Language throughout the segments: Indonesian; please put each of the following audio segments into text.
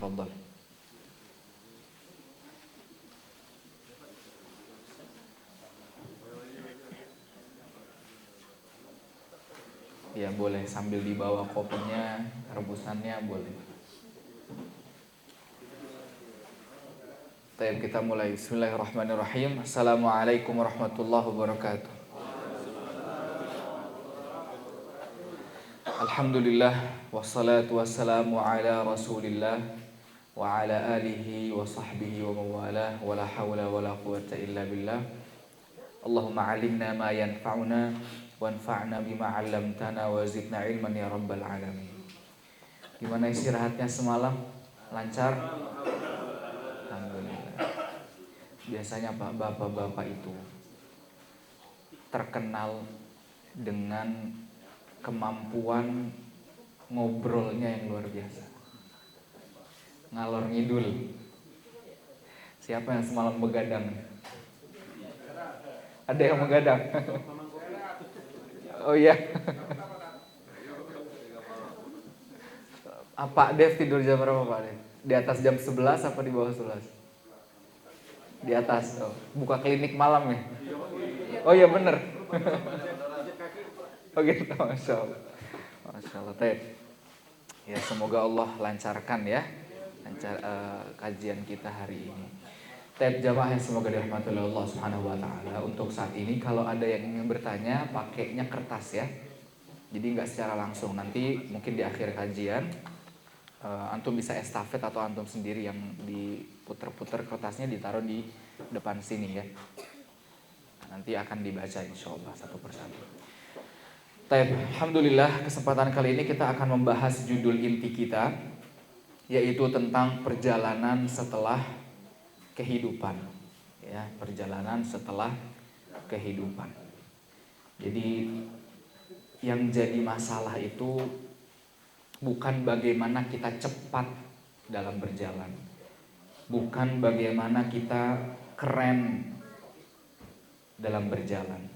Tafadhal. Ya boleh sambil dibawa kopinya, rebusannya boleh. Baik, kita mulai. Bismillahirrahmanirrahim. Assalamualaikum warahmatullahi wabarakatuh. Alhamdulillah, wassalatu wassalamu ala rasulillah wa ala alihi wa sahbihi wa mawalah, wa la hawla wa la quwata illa billah. Allahumma alimna ma yanfa'una wanfa'na bima 'allamtana wa zidna ilman ya rabbal alamin. Gimana istirahatnya semalam? Lancar? Alhamdulillah. Biasanya Pak, bapak-bapak itu terkenal dengan kemampuan ngobrolnya yang luar biasa. Ngalor ngidul. Siapa yang semalam begadang? Ada yang begadang? Oh iya. Pak Dev tidur jam berapa Pak Dev? Di atas jam 11 apa di bawah 11? Di atas. Oh. Buka klinik malam ya? Oh iya bener. Oh gitu, Masya Allah. Masya Allah. Ya semoga Allah lancarkan ya kajian kita hari ini. Jamaah yang semoga dirahmati oleh Allah Subhanahu wa taala. Untuk saat ini kalau ada yang ingin bertanya pakainya kertas ya. Jadi nggak secara langsung. Nanti mungkin di akhir kajian antum bisa estafet atau antum sendiri yang diputer-puter kertasnya ditaruh di depan sini ya. Nanti akan dibaca insyaallah satu persatu. Alhamdulillah, kesempatan kali ini kita akan membahas judul inti kita, yaitu tentang perjalanan setelah kehidupan ya, perjalanan setelah kehidupan. Jadi yang jadi masalah itu bukan bagaimana kita cepat dalam berjalan, bukan bagaimana kita keren dalam berjalan,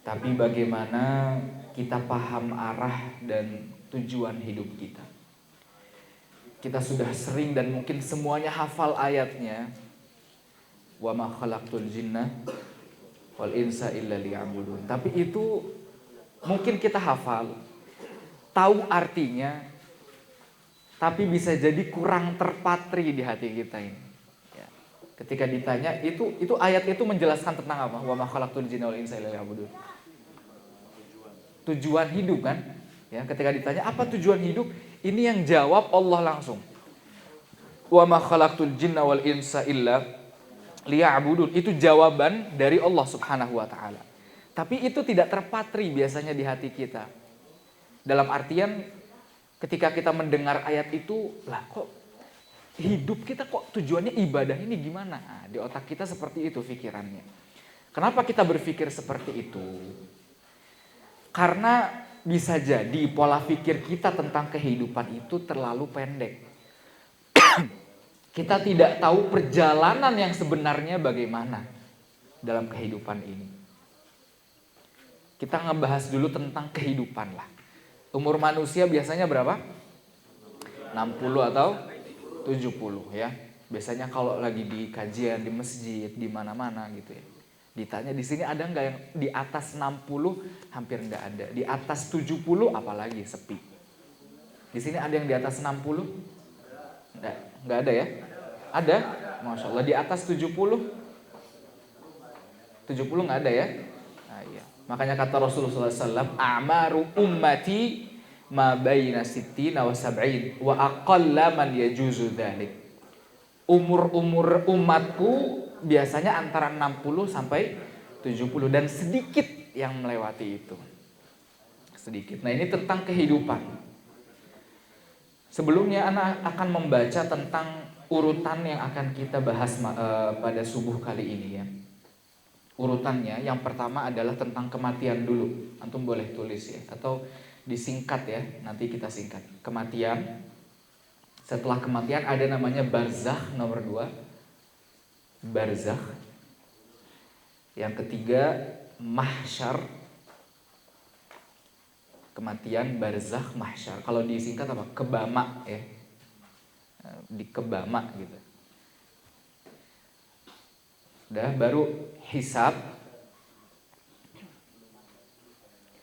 tapi bagaimana kita paham arah dan tujuan hidup kita. Kita sudah sering dan mungkin semuanya hafal ayatnya, wa ma khalaqtul jinna wal insa illa liya'budun. Tapi itu mungkin kita hafal, tahu artinya, tapi bisa jadi kurang terpatri di hati kita ini. Ya. Ketika ditanya itu ayat itu menjelaskan tentang apa? Wa ma khalaqtul jinna wal insa illa liya'budun. Tujuan hidup kan? Ya, ketika ditanya apa tujuan hidup, ini yang jawab Allah langsung. Wa ma khalaqtul jinna wal insa illa liya'budun. Itu jawaban dari Allah Subhanahu wa taala. Tapi itu tidak terpatri biasanya di hati kita. Dalam artian ketika kita mendengar ayat itu, lah kok hidup kita kok tujuannya ibadah ini gimana? Nah, di otak kita seperti itu pikirannya. Kenapa kita berpikir seperti itu? Karena bisa jadi pola pikir kita tentang kehidupan itu terlalu pendek. Kita tidak tahu perjalanan yang sebenarnya bagaimana dalam kehidupan ini. Kita ngebahas dulu tentang kehidupan lah. Umur manusia biasanya berapa? 60 atau 70 ya. Biasanya kalau lagi di kajian di masjid, di mana-mana gitu ya. Ditanya di sini ada nggak yang di atas 60? Hampir nggak ada. Di atas 70 apalagi sepi. Di sini ada yang di atas 60? Nggak ada ya? Ada? Masya Allah. Di atas 70? 70 nggak ada ya? Nah, iya. Makanya kata Rasulullah SAW, a'maru ummati ma baina sittina wa sab'in wa aqalla man yajuzu dzalik. Umur umatku biasanya antara 60 sampai 70 dan sedikit yang melewati itu. Sedikit. Nah, ini tentang kehidupan. Sebelumnya anak akan membaca tentang urutan yang akan kita bahas pada subuh kali ini ya. Urutannya yang pertama adalah tentang kematian dulu. Antum boleh tulis ya atau disingkat ya, nanti kita singkat. Kematian. Setelah kematian ada namanya barzakh nomor 2. Barzakh. Yang ketiga mahsyar. Kematian, barzakh, mahsyar. Kalau disingkat apa? Kebama ya. di kebama gitu. Udah, baru hisab.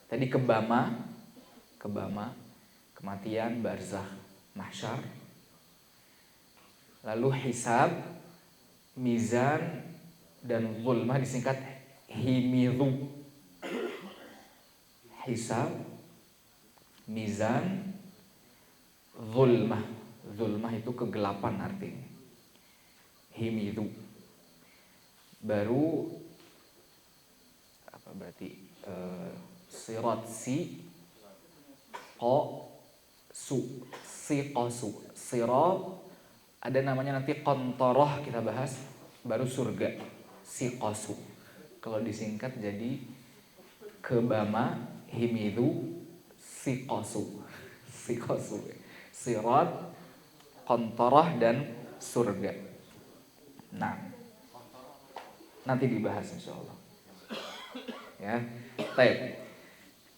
Tadi kebama, kematian, barzakh, mahsyar. Lalu hisab, mizan, dan zulmah disingkat himidhu. Hisab, mizan, zulmah. Zulmah itu kegelapan artinya. Himidhu. Baru apa berarti sirat, qasu. Sirat ada namanya nanti qantoroh kita bahas. Baru surga, qasu. Kalau disingkat jadi kebama, himidhu, qasu. Sirat, qantoroh, dan surga. Nah, nanti dibahas insyaallah. Ya, baik.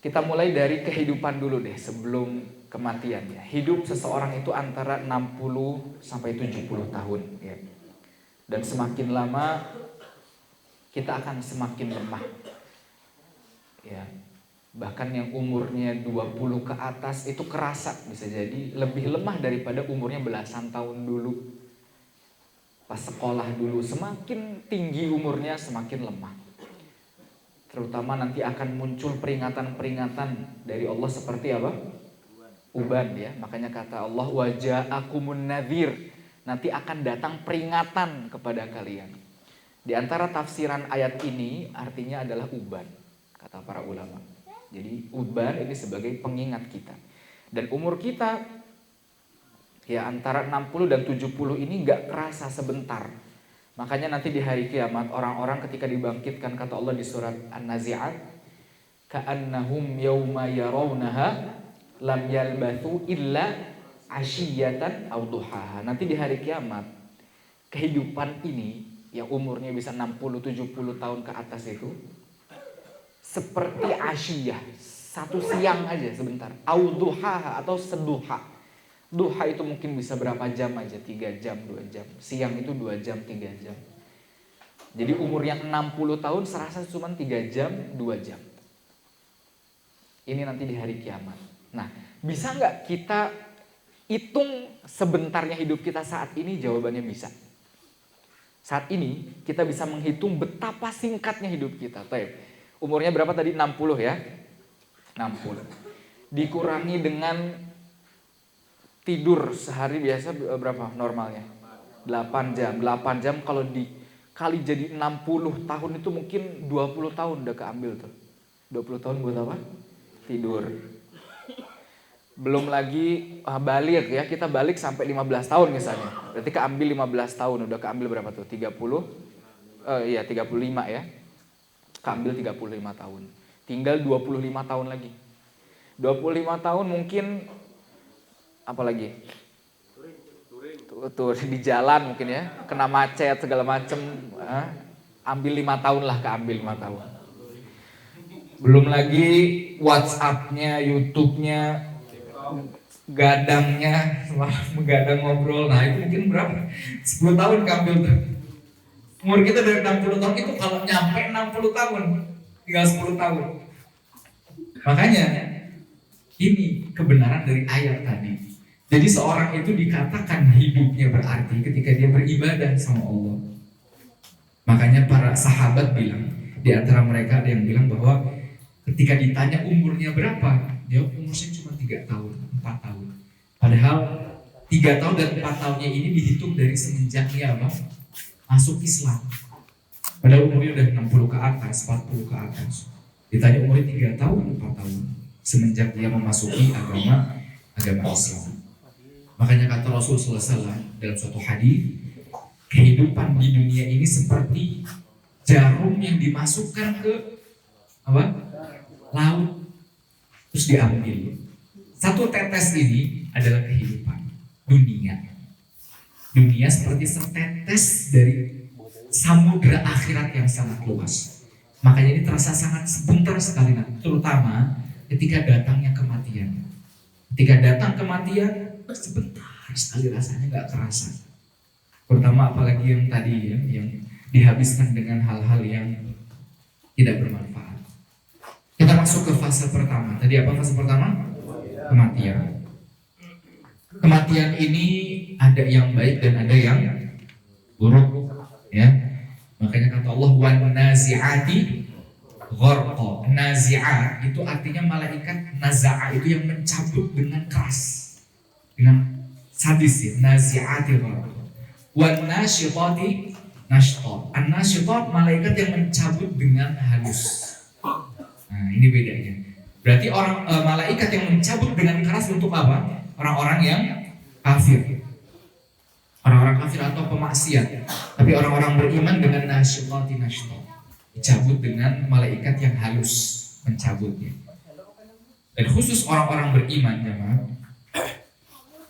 Kita mulai dari kehidupan dulu deh sebelum kematian ya. Hidup seseorang itu antara 60 sampai 70 tahun ya. Dan semakin lama kita akan semakin lemah. Ya. Bahkan yang umurnya 20 ke atas itu kerasa bisa jadi lebih lemah daripada umurnya belasan tahun dulu. Pas sekolah dulu, semakin tinggi umurnya semakin lemah. Terutama nanti akan muncul peringatan-peringatan dari Allah seperti apa? Uban ya. Makanya kata Allah, waja'akumun nadhir. Nanti akan datang peringatan kepada kalian. Di antara tafsiran ayat ini artinya adalah uban, kata para ulama. Jadi uban ini sebagai pengingat kita. Dan umur kita ya antara 60 dan 70 ini gak kerasa sebentar. Makanya nanti di hari kiamat orang-orang ketika dibangkitkan kata Allah di surat An-Nazi'at, ka'annahum yawma yarawnaha lam yalbathu illa ashiyatan aw duhaha. Nanti di hari kiamat kehidupan ini yang umurnya bisa 60-70 tahun ke atas itu seperti asyiyah, satu siang aja sebentar, aw duhaha atau seduha. Duha itu mungkin bisa berapa jam aja, 3 jam, 2 jam. Siang itu 2 jam, 3 jam. Jadi umur yang 60 tahun serasa cuma 3 jam, 2 jam. Ini nanti di hari kiamat. Nah, bisa gak kita hitung sebentarnya hidup kita saat ini? Jawabannya bisa. Saat ini kita bisa menghitung betapa singkatnya hidup kita. Umurnya berapa tadi? 60 ya? 60. Dikurangi dengan tidur sehari biasa berapa normalnya? 8 jam. 8 jam kalau dikali jadi 60 tahun itu mungkin 20 tahun udah keambil tuh. 20 tahun buat apa? Tidur. Belum lagi balik ya, kita balik sampai 15 tahun misalnya. Berarti keambil 15 tahun, udah keambil berapa tuh? 30? Iya 35 ya. Keambil 35 tahun. Tinggal 25 tahun lagi. 25 tahun mungkin apalagi tuh di jalan mungkin ya, kena macet segala macem, ambil 5 tahun lah, keambil 5 tahun. Belum lagi WhatsApp-nya, YouTube-nya, gadangnya, menggadang ngobrol, nah itu mungkin berapa? 10 tahun keambil tuh. Umur kita dari 60 tahun itu kalau nyampe 60 tahun, tinggal 10 tahun. Makanya ini kebenaran dari ayat tadi. Jadi seorang itu dikatakan hidupnya berarti ketika dia beribadah sama Allah. Makanya para sahabat bilang, di antara mereka ada yang bilang bahwa ketika ditanya umurnya berapa, dia umurnya cuma 3 tahun, 4 tahun. Padahal 3 tahun dan 4 tahunnya ini dihitung dari semenjak dia masuk Islam. Padahal umurnya udah 60 ke atas, 40 ke atas. Ditanya umurnya 3 tahun, 4 tahun. Semenjak dia memasuki agama Islam. Makanya kata Rasulullah SAW dalam suatu hadis, kehidupan di dunia ini seperti jarum yang dimasukkan ke laut, terus diambil. Satu tetes ini adalah kehidupan dunia. Dunia seperti setetes dari samudra akhirat yang sangat luas. Makanya ini terasa sangat sebentar sekali, terutama ketika datangnya kematian. Ketika datang kematian, sebentar sekali rasanya nggak terasa. Terutama apalagi yang tadi ya, yang dihabiskan dengan hal-hal yang tidak bermanfaat. Kita masuk ke fase pertama. Tadi apa fase pertama? Kematian. Kematian ini ada yang baik dan ada yang buruk, ya. Makanya kata Allah wan nazi'ati gharqa. Nazi'at itu artinya malaikat naza'a itu yang mencabut dengan keras, dengan sadis ya. Nazi'ati gharqa. Wan nasyitati nashta. An-nasyitat malaikat yang mencabut dengan halus. Nah, ini bedanya. Berarti orang malaikat yang mencabut dengan keras untuk apa? Orang-orang yang kafir. Orang-orang kafir atau pemaksiat. Tapi orang-orang beriman dengan nasyitati nashta. Dicabut dengan malaikat yang halus mencabutnya. Dan khusus orang-orang beriman jemaah,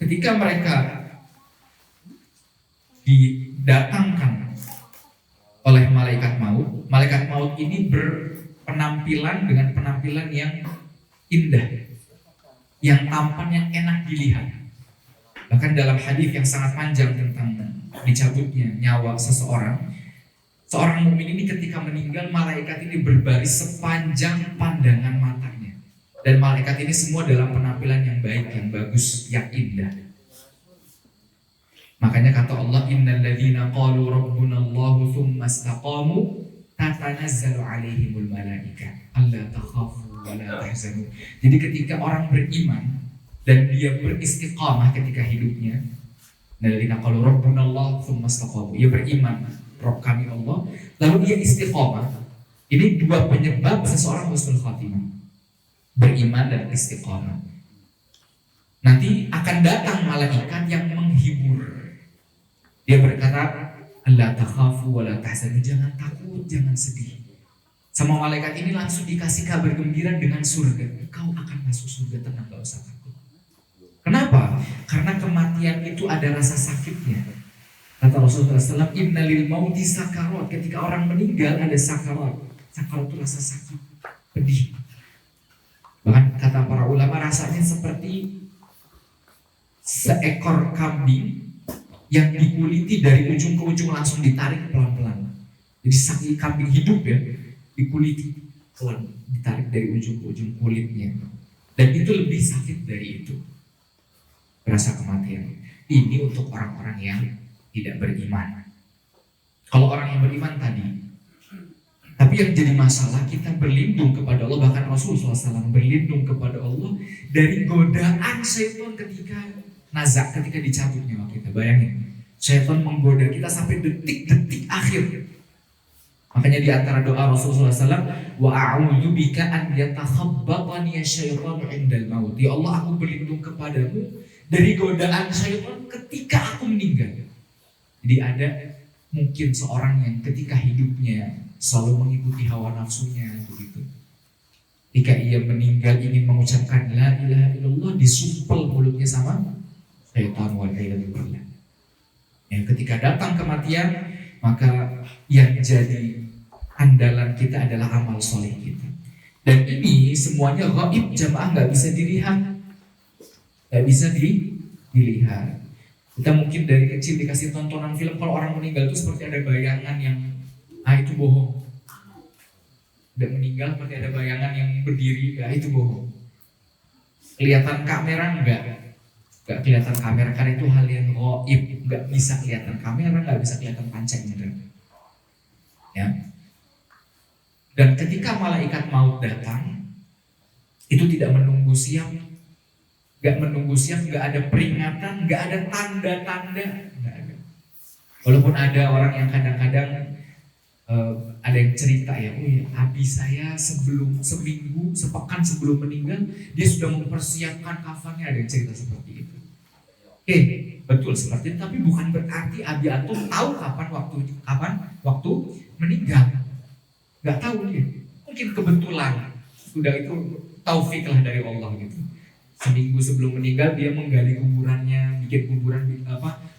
ketika mereka didatangkan oleh malaikat maut ini berpenampilan dengan penampilan yang indah, yang tampan, yang enak dilihat. Bahkan dalam hadis yang sangat panjang tentang dicabutnya nyawa seseorang, seorang mukmin ini ketika meninggal, malaikat ini berbaris sepanjang pandangan matanya. Dan malaikat ini semua dalam penampilan yang baik, yang bagus, yang indah. Makanya kata Allah, innal ladzina qalu rabbunallahu tsumma istaqamu tatanazzalu alaihimul malaika alla takhafu wa la tahzanu. Jadi ketika orang beriman dan dia beristiqamah ketika hidupnya, alladzina qalu rabbunallahu tsumma istaqamu, ia beriman Rabb kami Allah, lalu dia istiqamah. Ini dua penyebab seseorang husnul khatimah, beriman dan istiqamah. Nanti akan datang malaikat yang menghibur. Dia berkata, "Allah takhafu wa la tahzanu." Jangan takut, jangan sedih. Sama malaikat ini langsung dikasih kabar gembira dengan surga. Kau akan masuk surga, tenang, gak usah takut. Kenapa? Karena kematian itu ada rasa sakitnya. Kata Rasulullah SAW, "Inna lil mauti sakarat." Ketika orang meninggal ada sakarat. Sakarat itu rasa sakit, pedih. Bahkan kata para ulama rasanya seperti seekor kambing yang dikuliti dari ujung ke ujung langsung ditarik pelan-pelan. Jadi saking kambing hidup ya, dikuliti pelan, ditarik dari ujung ke ujung kulitnya. Dan itu lebih sakit dari itu. Rasa kematian. Ini untuk orang-orang yang tidak beriman. Kalau orang yang beriman tadi, tapi yang jadi masalah kita berlindung kepada Allah, bahkan Rasulullah SAW berlindung kepada Allah dari godaan syaitan ketika nazak, ketika dicabut nyawa kita. Bayangin, syaitan menggoda kita sampai detik-detik akhir. Makanya di antara doa Rasulullah SAW, wa a'udzu bika an yatakhabbatani asyaitanu indal maut. Ya Allah, aku berlindung kepadamu dari godaan syaitan ketika aku meninggal. Jadi ada mungkin seorang yang ketika hidupnya selalu mengikuti hawa nafsunya begitu. Ketika ia meninggal ingin mengucapkan la ilaha illallah, disumpel mulutnya sama syaitan wal iyadu billah. Yang ketika datang kematian, maka yang jadi andalan kita adalah amal soleh kita. Dan ini semuanya gaib jamaah, nggak bisa dilihat, nggak bisa dilihat. Kita mungkin dari kecil dikasih tontonan film, kalau orang meninggal itu seperti ada bayangan yang itu bohong. Udah meninggal seperti ada bayangan yang berdiri, itu bohong. Kelihatan kamera enggak kelihatan kamera, karena itu hal yang gaib, nggak bisa kelihatan kamera, nggak bisa kelihatan panca indera. Ya. Dan ketika malaikat maut datang, itu tidak menunggu siang, nggak ada peringatan, nggak ada tanda-tanda, nggak ada. Walaupun ada orang yang kadang-kadang ada yang cerita ya, oh ya, abi saya seminggu, sepekan sebelum meninggal, dia sudah mempersiapkan kafannya, ada yang cerita seperti itu. Betul seperti itu, tapi bukan berarti abi antum tahu kapan waktu meninggal. Nggak tahu dia. Mungkin kebetulan, sudah itu taufik lah dari Allah gitu. Seminggu sebelum meninggal dia menggali kuburannya, bikin kuburan,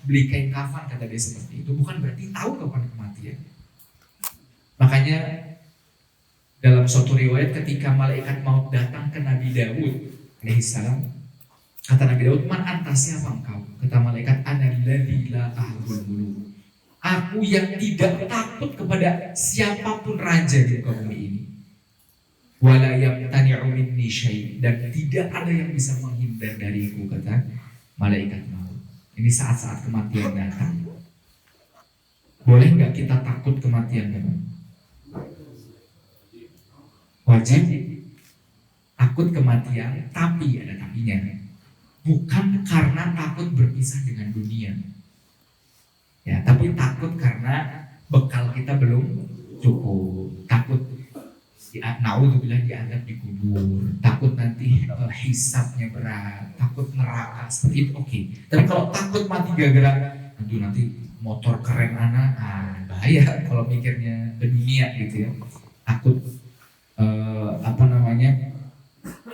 beli kain kafan, kata dia seperti itu. Bukan berarti tahu kapan kematian. Makanya dalam suatu riwayat ketika malaikat maut datang ke Nabi Daud alaihissalam, Kata Nabi Daud, man anta, siapa engkau? Kata malaikat, ana alladzi la ahlul muluk. Aku yang tidak takut kepada siapapun raja di muka bumi ini. Wala yamtani'u minni syai', dan tidak ada yang bisa menghindar dariku, kata malaikat maut. Ini saat-saat kematian datang. Boleh nggak kita takut kematian, teman? Wajib takut kematian, tapi ada tapinya. Bukan karena takut berpisah dengan dunia, ya, tapi takut karena bekal kita belum cukup. Takut naudzubillah dianggap dikubur, takut nanti hisabnya berat, takut neraka, seperti itu oke. Tapi kalau takut mati gara-gara aduh nanti motor keren anak, bahaya kalau mikirnya ke dunia gitu ya. Takut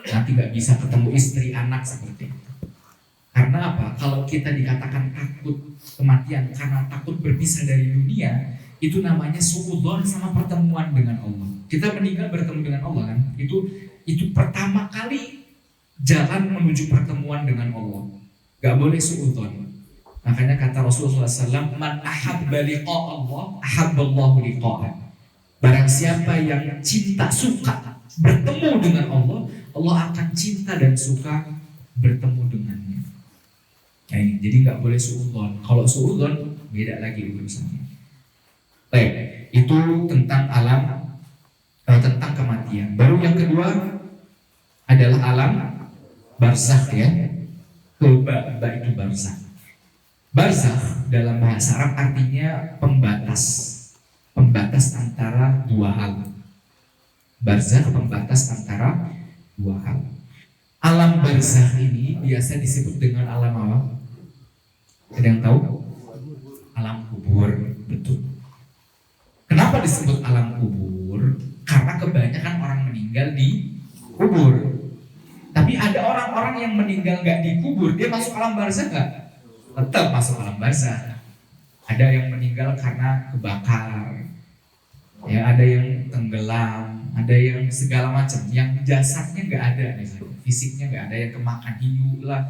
nanti nggak bisa ketemu istri anak, seperti itu. Karena apa? Kalau kita dikatakan takut kematian karena takut berpisah dari dunia, itu namanya suudzon sama pertemuan dengan Allah. Kita meninggal bertemu dengan Allah kan? Itu pertama kali jalan menuju pertemuan dengan Allah. Gak boleh suudzon. Makanya kata Rasulullah SAW, man ahabba liqa Allah, ahabballahu liqa'ah. Barang siapa yang cinta, suka bertemu dengan Allah, Allah akan cinta dan suka bertemu dengannya. Nah, ini, jadi nggak boleh suudzon. Kalau suudzon beda lagi urusannya. Baik, itu tentang alam, tentang kematian. Baru yang kedua adalah alam barzakh ya. Ba itu barzakh. Barzakh dalam bahasa Arab artinya pembatas. Pembatas antara dua hal. Barzakh pembatas antara dua hal. Alam barzakh ini biasa disebut dengan alam apa? Ada yang tahu? Alam kubur, betul. Kenapa disebut alam kubur? Karena kebanyakan orang meninggal di kubur. Tapi ada orang-orang yang meninggal nggak dikubur, dia masuk alam barzakh nggak? Tetap masuk alam barzakh. Ada yang meninggal karena kebakar, ya, ada yang tenggelam, ada yang segala macam, yang jasadnya nggak ada, misalnya fisiknya nggak ada, yang kemakan hiu lah,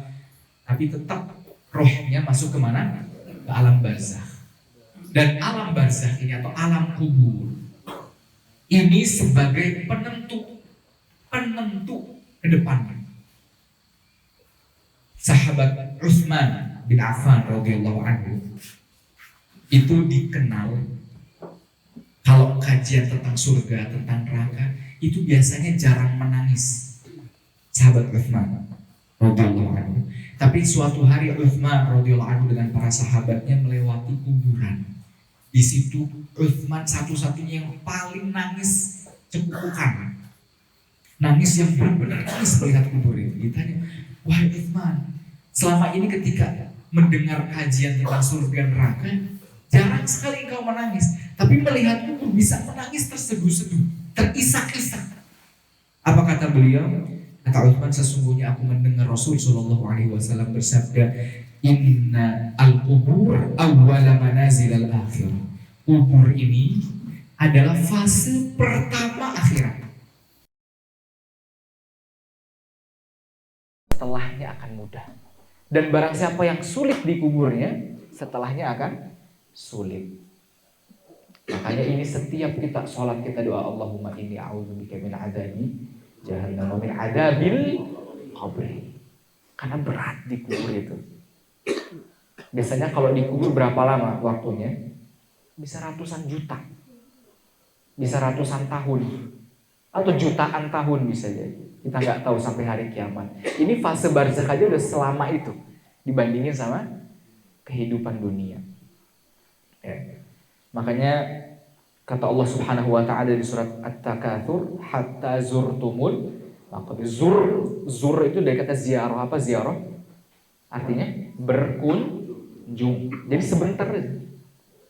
tapi tetap rohnya masuk kemana? Ke alam barzakh. Dan alam barzakh ini atau alam kubur ini sebagai penentu ke depannya. Sahabat Utsman bin Affan radhiyallahu anhu itu dikenal kalau kajian tentang surga, tentang neraka, itu biasanya jarang menangis. Sahabat Utsman radhiyallahu anhu. Tapi suatu hari Utsman radhiyallahu anhu dengan para sahabatnya melewati kuburan. Di situ Utsman satu-satunya yang paling nangis cekukukan. Nangis yang benar-benar nangis melihat kubur itu. Ditanya, wahai Utsman, selama ini ketika mendengar kajian tentang surga neraka, jarang sekali engkau menangis. Tapi melihat kubur bisa menangis terseduh-seduh, terisak-isak. Apa kata beliau? Kata Utsman, sesungguhnya aku mendengar Rasul Shallallahu Alaihi Wasallam bersabda, Inna al-kubur awwala manazil al-akhirah. Kubur ini adalah fase pertama akhirat. Setelahnya akan mudah. Dan barang siapa yang sulit di kuburnya, setelahnya akan sulit. Makanya ini setiap kita sholat kita doa, Allahumma inni a'udzubika min adzabi jahannam wa min adzabil qabri. Karena berat di kubur itu. Biasanya kalau dikubur berapa lama waktunya? Bisa ratusan juta, bisa ratusan tahun, atau jutaan tahun bisa jadi. Kita nggak tahu sampai hari kiamat. Ini fase barzakh aja udah selama itu dibandingin sama kehidupan dunia. Ya. Makanya kata Allah Subhanahu Wa Taala di surat At-Takatsur, hatta zurtumul maqabir. Zur itu dari kata ziarah. Apa ziarah? Artinya berkunjung. Jadi sebentar aja.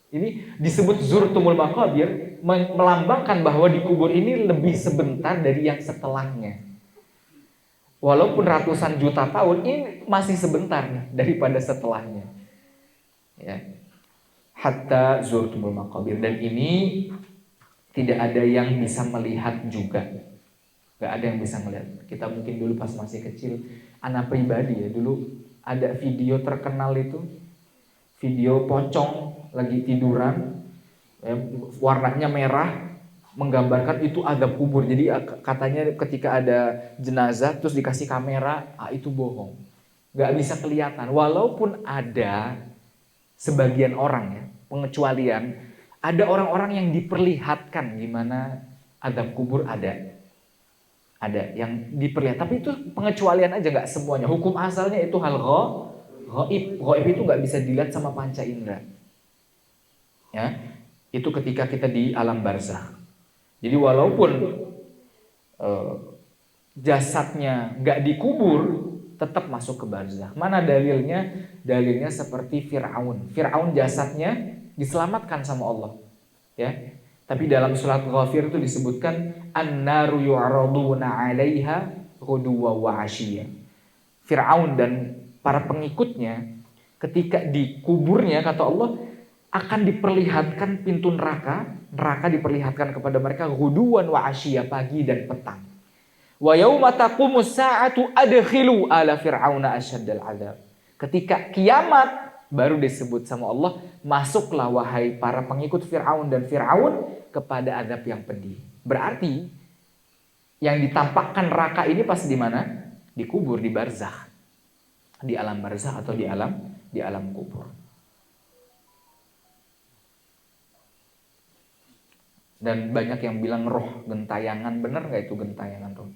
Ini disebut zurtumul maqabir, melambangkan bahwa di kubur ini lebih sebentar dari yang setelahnya. Walaupun ratusan juta tahun, ini masih sebentar nih daripada setelahnya. Ya. Hatta zurtumul maqabir, dan ini tidak ada yang bisa melihat juga. Gak ada yang bisa ngeliat. Kita mungkin dulu pas masih kecil, anak pribadi ya, dulu ada video terkenal itu, video pocong lagi tiduran, ya, warnanya merah, menggambarkan itu azab kubur. Jadi katanya ketika ada jenazah terus dikasih kamera, itu bohong. Gak bisa kelihatan. Walaupun ada sebagian orang ya, pengecualian, ada orang-orang yang diperlihatkan gimana azab kubur ada yang diperlihat, tapi itu pengecualian aja, nggak semuanya. Hukum asalnya itu hal ghaib. Ghaib itu nggak bisa dilihat sama panca indera. Ya, itu ketika kita di alam barzakh. Jadi walaupun jasadnya nggak dikubur, tetap masuk ke barzakh. Mana dalilnya? Dalilnya seperti Fir'aun. Fir'aun jasadnya diselamatkan sama Allah. Ya. Tapi dalam surat Ghafir itu disebutkan an-naru yu'raduna 'alaiha ghuduwa wa 'ashiyya. Fir'aun dan para pengikutnya ketika dikuburnya, kata Allah, akan diperlihatkan pintu neraka. Neraka diperlihatkan kepada mereka ghuduwan wa 'ashiyya, pagi dan petang. Wa yauma taqumus sa'atu adkhilu ala fir'auna asyaddal 'adzab. Ketika kiamat baru disebut sama Allah, masuklah wahai para pengikut Fir'aun dan Fir'aun kepada azab yang pedih. Berarti yang ditampakkan neraka ini pas di mana? Dikubur, di barzakh. Di alam barzakh atau di alam kubur. Dan banyak yang bilang roh gentayangan. Benar nggak itu gentayangan roh?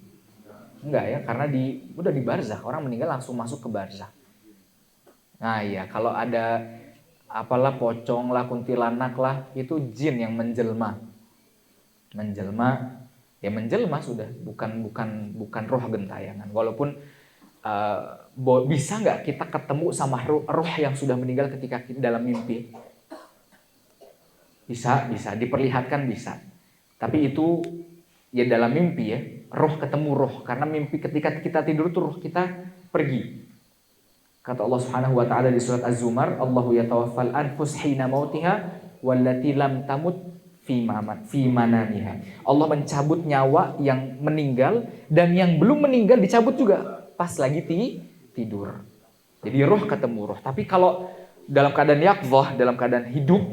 Enggak ya, karena udah di barzakh, orang meninggal langsung masuk ke barzakh. Nah iya, kalau ada apalah pocong lah, kuntilanak lah, itu jin yang menjelma sudah, bukan roh gentayangan. Walaupun bisa nggak kita ketemu sama roh yang sudah meninggal ketika kita dalam mimpi? Bisa diperlihatkan, bisa. Tapi itu ya dalam mimpi ya, roh ketemu roh, karena mimpi ketika kita tidur tuh roh kita pergi. Kata Allah Subhanahu wa taala di surat Az-Zumar, Allahu yatawaffal anfus hina mautiha wallati lam tamut fi manamiha. Allah mencabut nyawa yang meninggal dan yang belum meninggal dicabut juga pas lagi tidur. Jadi roh ketemu roh. Tapi kalau dalam keadaan yaqzah, dalam keadaan hidup,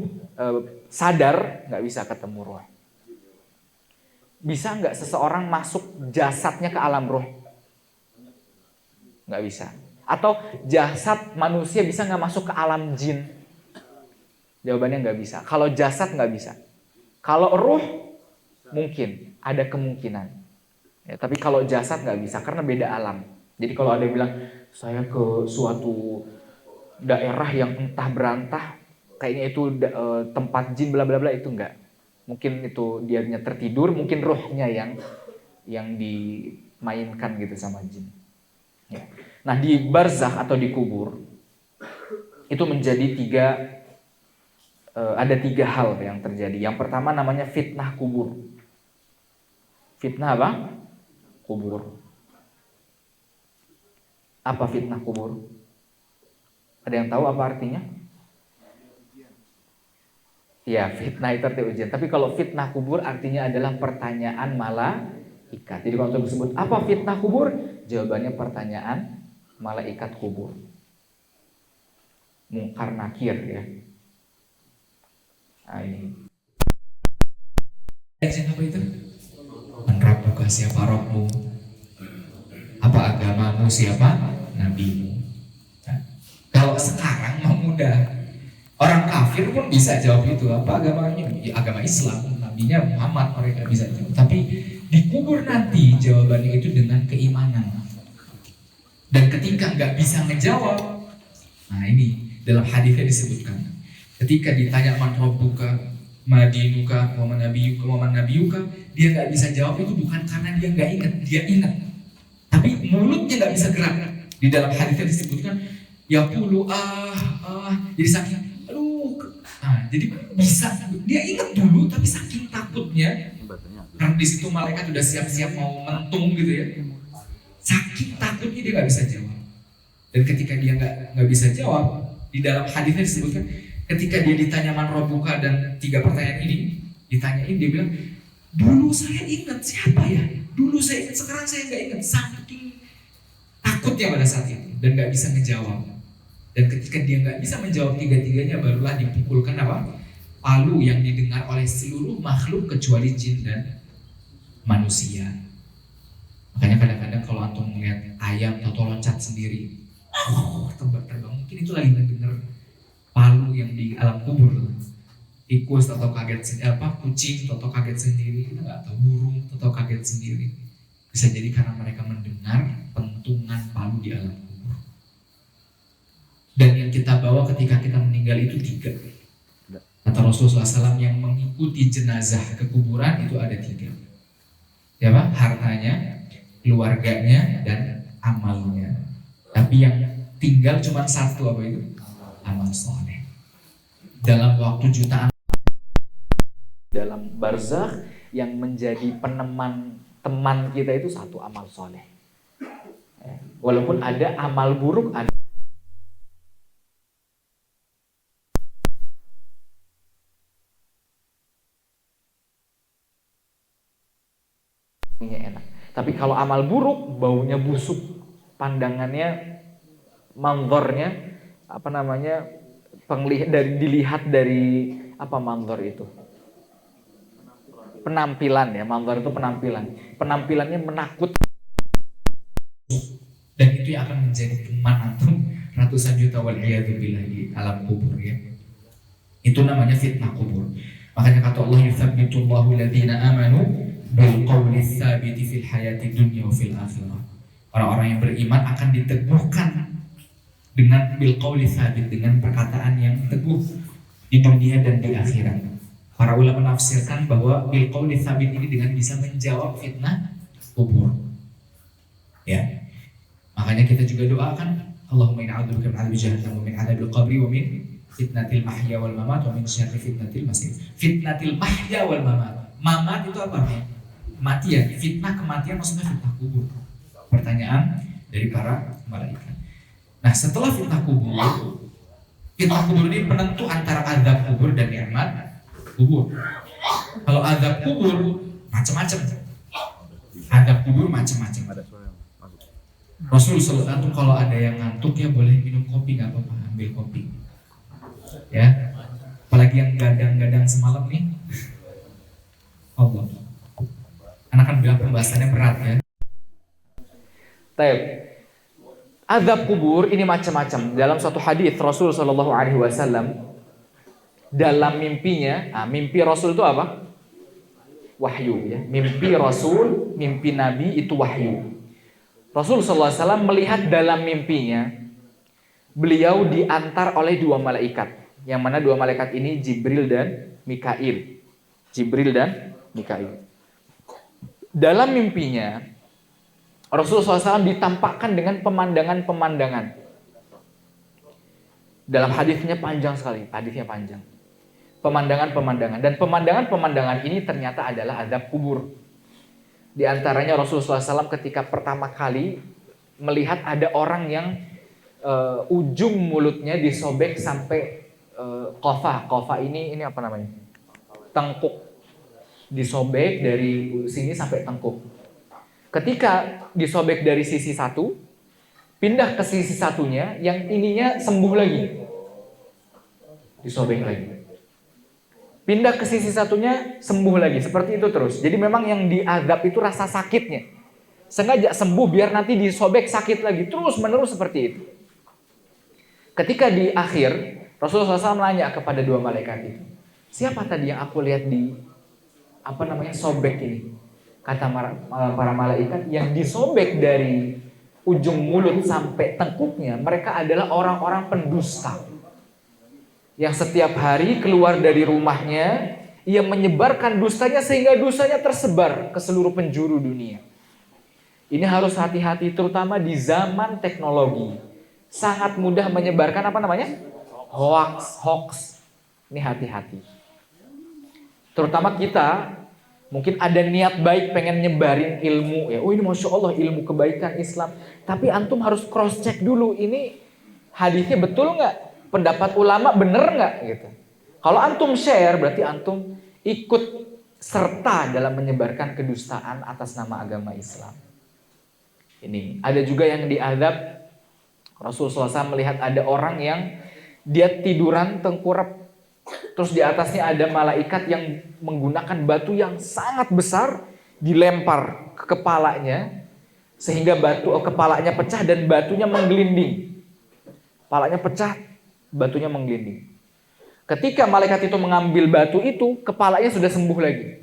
sadar, nggak bisa ketemu roh. Bisa nggak seseorang masuk jasadnya ke alam roh? Nggak bisa. Atau jasad manusia bisa nggak masuk ke alam jin? Jawabannya nggak bisa. Kalau jasad nggak bisa. Kalau ruh mungkin, ada kemungkinan. Ya, tapi kalau jasad nggak bisa karena beda alam. Jadi kalau ada yang bilang saya ke suatu daerah yang entah berantah, kayaknya itu tempat jin bla bla bla, itu nggak. Mungkin itu dianya tertidur, mungkin rohnya yang dimainkan gitu sama jin. Ya. Nah di barzakh atau di kubur itu menjadi ada tiga hal yang terjadi. Yang pertama namanya fitnah kubur. Fitnah apa? Kubur. Apa fitnah kubur? Ada yang tahu apa artinya? Ya, fitnah itu artinya ujian. Tapi kalau fitnah kubur artinya adalah pertanyaan malaikat. Jadi kalau disebut apa fitnah kubur? Jawabannya pertanyaan malaikat kubur. Mungkar nakir ya. Nah ini. Apa itu? Man rabbuka, siapa Rabbmu? Apa agamamu, siapa nabimu? Nah, kalau sekarang mah mudah. Orang kafir pun bisa jawab itu. Apa agamanya? Ya, agama Islam, nabinya Muhammad, mereka bisa jawab. Tapi dikubur nanti jawabannya itu dengan keimanan. Dan ketika nggak bisa ngejawab, nah ini dalam hadisnya disebutkan, ketika ditanya man rabbuka, ma dinuka, wa man nabiyuka, dia nggak bisa jawab itu bukan karena dia nggak ingat, dia ingat, tapi mulutnya nggak bisa gerak. Di dalam hadisnya disebutkan, yaqulu jadi saking jadi bisa dia ingat dulu, tapi saking takutnya, karena di situ malaikat udah siap-siap mau mentung gitu ya. Saking takutnya dia nggak bisa jawab. Dan ketika dia nggak bisa jawab, di dalam hadisnya disebutkan, ketika dia ditanya man rabbuka dan 3 pertanyaan ini ditanyain, dia bilang Dulu saya ingat siapa ya? Dulu saya ingat, sekarang saya nggak ingat. Saking takutnya pada saat itu dan nggak bisa ngejawab. Dan ketika dia nggak bisa menjawab tiga-tiganya, barulah dipukulkan apa? Palu yang didengar oleh seluruh makhluk kecuali jin dan manusia. Makanya kadang-kadang kalau antum melihat ayam atau loncat sendiri, terbang, mungkin itu lagi mendengar palu yang di alam kubur. Tikus atau kaget sendiri, kucing atau kaget sendiri, kita nggak tahu, burung atau kaget sendiri. Bisa jadi karena mereka mendengar pentungan palu di alam kubur. Dan yang kita bawa ketika kita meninggal itu 3. Kata Rasulullah SAW, yang mengikuti jenazah ke kuburan itu ada 3. Ya Pak, hartanya, keluarganya, dan amalnya. Tapi yang tinggal cuma 1, apa itu? Amal soleh. Dalam waktu jutaan, dalam barzakh, yang menjadi teman kita itu 1 amal soleh. Walaupun ada amal buruk, ada enak. Tapi kalau amal buruk, baunya busuk, pandangannya, manzornya, dilihat dari manzor itu, penampilan ya, manzor itu penampilannya menakutkan, dan itu yang akan menjadi teman antum ratusan juta wal'iyadzubillah di alam kubur ya. Itu namanya fitnah kubur. Makanya kata Allah, yutsabbitullahu alladhina amanu bil qawli tsabiti fil hayati dunya wa fil akhirah. Orang-orang yang beriman akan diteguhkan dengan bil qawli tsabit, dengan perkataan yang teguh di dunia dan di akhirat. Para ulama menafsirkan bahwa bil qawli tsabit ini dengan bisa menjawab fitnah kubur. Ya. Makanya kita juga doakan, Allahumma inna a'udzubika min 'adzabi jahannam wa min 'adzabil qabri wa min fitnatil mahya wal mamat wa min syarri fitnatil masih. Fitnatil mahya wal mamat. Mamat itu apa? Kematian. Fitnah kematian maksudnya fitnah kubur. Pertanyaan dari para malaikat. Nah, setelah fitnah kubur ini penentu antara azab kubur dan nikmat kubur. Kalau azab kubur macam-macam. Azab kubur macam-macam. Rasul SAW kalau ada yang ngantuk ya boleh minum kopi, nggak apa-apa, ambil kopi. Ya, apalagi yang gadang-gadang semalam nih. Allah. Anak kan bilang pembahasannya berat ya. Taib. Azab kubur ini macam-macam. Dalam suatu hadis Rasul SAW dalam mimpinya, mimpi Rasul itu apa? Wahyu ya. Mimpi Rasul, mimpi Nabi itu wahyu. Rasul SAW melihat dalam mimpinya beliau diantar oleh 2 malaikat. Yang mana 2 malaikat ini Jibril dan Mikail. Jibril dan Mikail. Dalam mimpinya Rasulullah SAW ditampakkan dengan pemandangan-pemandangan. Dalam hadisnya panjang sekali, hadisnya panjang. Pemandangan-pemandangan, dan pemandangan-pemandangan ini ternyata adalah azab kubur. Di antaranya Rasulullah SAW ketika pertama kali melihat ada orang yang ujung mulutnya disobek sampai kofa ini apa namanya? Tengkuk. Disobek dari sini sampai tengkuk. Ketika disobek dari sisi satu, pindah ke sisi satunya, yang ininya sembuh lagi. Disobek lagi. Pindah ke sisi satunya, sembuh lagi. Seperti itu terus. Jadi memang yang diazab itu rasa sakitnya. Sengaja sembuh biar nanti disobek sakit lagi. Terus menerus seperti itu. Ketika di akhir, Rasulullah SAW nanya kepada 2 malaikat itu, siapa tadi yang aku lihat di sobek ini? Kata para malaikat, yang disobek dari ujung mulut sampai tengkuknya, mereka adalah orang-orang pendusta. Yang setiap hari keluar dari rumahnya, ia menyebarkan dustanya sehingga dustanya tersebar ke seluruh penjuru dunia. Ini harus hati-hati, terutama di zaman teknologi. Sangat mudah menyebarkan hoax. Ini hati-hati. Terutama kita, mungkin ada niat baik pengen nyebarin ilmu. Ya, ini Masya Allah ilmu kebaikan Islam. Tapi antum harus cross check dulu, ini hadisnya betul nggak? Pendapat ulama bener nggak gitu. Kalau antum share berarti antum ikut serta dalam menyebarkan kedustaan atas nama agama Islam. Ini ada juga yang diadab. Rasulullah SAW melihat ada orang yang dia tiduran tengkurap, terus di atasnya ada malaikat yang menggunakan batu yang sangat besar dilempar ke kepalanya sehingga kepalanya pecah dan batunya menggelinding. Kepalanya pecah, batunya menggelinding. Ketika malaikat itu mengambil batu itu, kepalanya sudah sembuh lagi.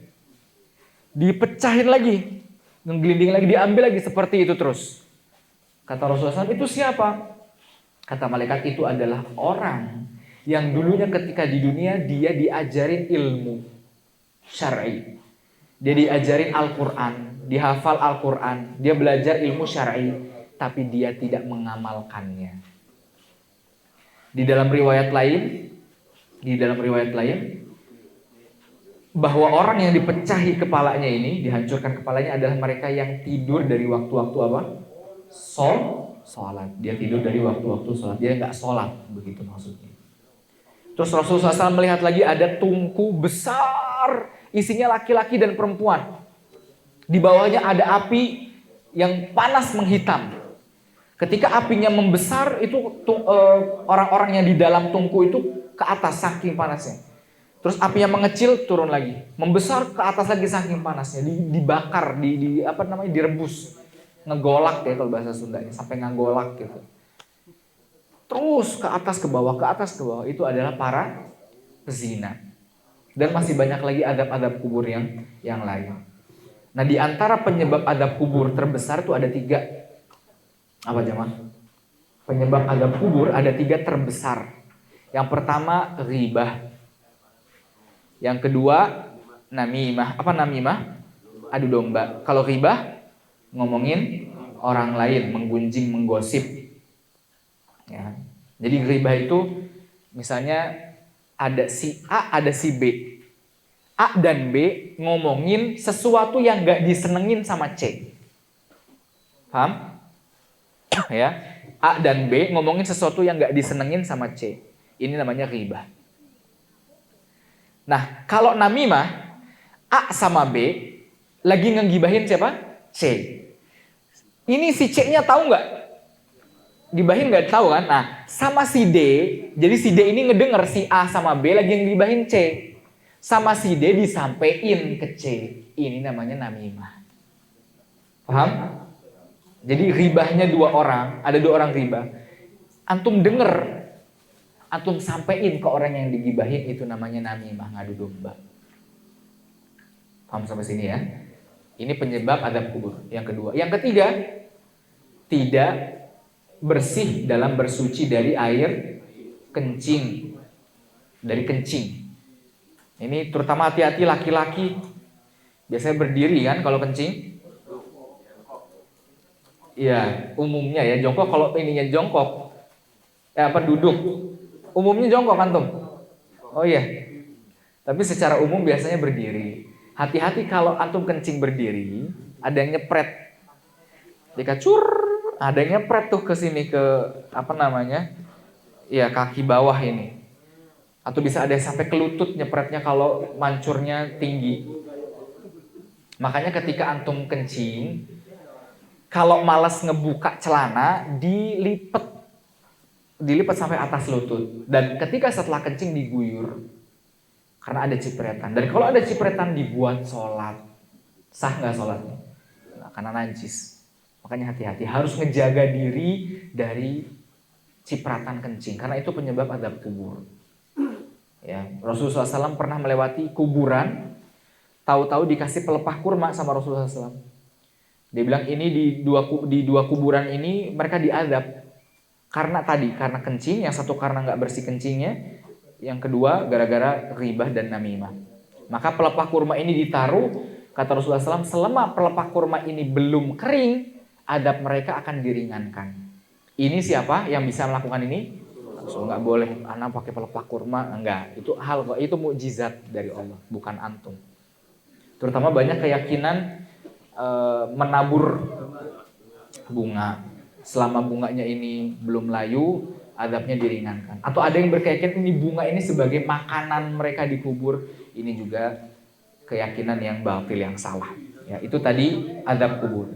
Dipecahin lagi, menggelinding lagi, diambil lagi, seperti itu terus. Kata Rasulullah SAW, itu siapa? Kata malaikat, itu adalah orang yang dulunya ketika di dunia dia diajarin ilmu syar'i. Dia diajarin Al-Quran, dihafal Al-Quran, dia belajar ilmu syar'i, tapi dia tidak mengamalkannya. Di dalam riwayat lain, bahwa orang yang dipecahi kepalanya ini, dihancurkan kepalanya adalah mereka yang tidur dari waktu-waktu apa? Sholat. Dia tidur dari waktu-waktu sholat. Dia nggak sholat, begitu maksudnya. Terus Rasulullah SAW melihat lagi ada tungku besar, isinya laki-laki dan perempuan. Di bawahnya ada api yang panas menghitam. Ketika apinya membesar, itu orang-orang yang di dalam tungku itu ke atas saking panasnya. Terus apinya mengecil, turun lagi, membesar ke atas lagi saking panasnya, dibakar, direbus, ngegolak ya kalau bahasa Sundanya, sampai ngagolak gitu. Terus ke atas ke bawah, itu adalah para pezina. Dan masih banyak lagi adab-adab kubur yang lain. Nah, di antara penyebab adab kubur terbesar itu ada 3. Apa jemaah? Penyebab adab kubur ada 3 terbesar. Yang pertama ghibah. Yang kedua namimah. Apa namimah? Adu domba. Kalau ghibah ngomongin orang lain, menggunjing, menggosip. Ya. Jadi ghibah itu misalnya ada si A, ada si B. A dan B ngomongin sesuatu yang gak disenengin sama C. Paham? Ya. A dan B ngomongin sesuatu yang gak disenengin sama C. Ini namanya ghibah. Nah, kalau namimah, A sama B lagi ngegibahin siapa? C. Ini si C-nya tahu nggak? Gibahin nggak tahu kan? Nah, sama si D, jadi si D ini ngedenger si A sama B lagi ngegibahin C. Sama si D disampein ke C. Ini namanya namimah. Paham? Jadi ribahnya 2 orang, ada 2 orang ribah. Antum denger, antum sampein ke orang yang digibahin, itu namanya namimah, ngadu domba. Paham sampai sini ya? Ini penyebab adab kubur. Yang kedua. Yang ketiga, tidak bersih dalam bersuci dari air kencing. Dari kencing. Ini terutama hati-hati laki-laki. Biasanya berdiri kan kalau kencing. Iya, umumnya ya jongkok. Kalau ininya jongkok, duduk. Umumnya jongkok antum. Oh iya. Tapi secara umum biasanya berdiri. Hati-hati kalau antum kencing berdiri, ada yang nyepret. Dikacur, ada yang nyepret tuh ke sini ke ya kaki bawah ini. Atau bisa ada yang sampai ke lutut nyepretnya kalau mancurnya tinggi. Makanya ketika antum kencing, kalau malas ngebuka celana, dilipat sampai atas lutut. Dan ketika setelah kencing diguyur. Karena ada cipretan. Dan kalau ada cipretan dibuat sholat, sah nggak sholatnya? Nah, karena najis. Makanya hati-hati. Harus ngejaga diri dari cipratan kencing. Karena itu penyebab adab kubur. Ya, Rasulullah SAW pernah melewati kuburan. Tahu-tahu dikasih pelepah kurma sama Rasulullah SAW. Dia bilang ini di dua kuburan ini mereka diadab. Karena kencing. Yang satu karena nggak bersih kencingnya. Yang kedua gara-gara ghibah dan namimah. Maka pelepah kurma ini ditaruh, kata Rasulullah SAW, selama pelepah kurma ini belum kering, adab mereka akan diringankan. Ini siapa yang bisa melakukan ini? So, nggak boleh anak pakai pelepah kurma, enggak. Itu mukjizat dari Allah, bukan antum. Terutama banyak keyakinan menabur bunga. Selama bunganya ini belum layu, adabnya diringankan. Atau ada yang berkeyakinan ini bunga ini sebagai makanan mereka dikubur, ini juga keyakinan yang batil, yang salah. Ya, itu tadi azab kubur.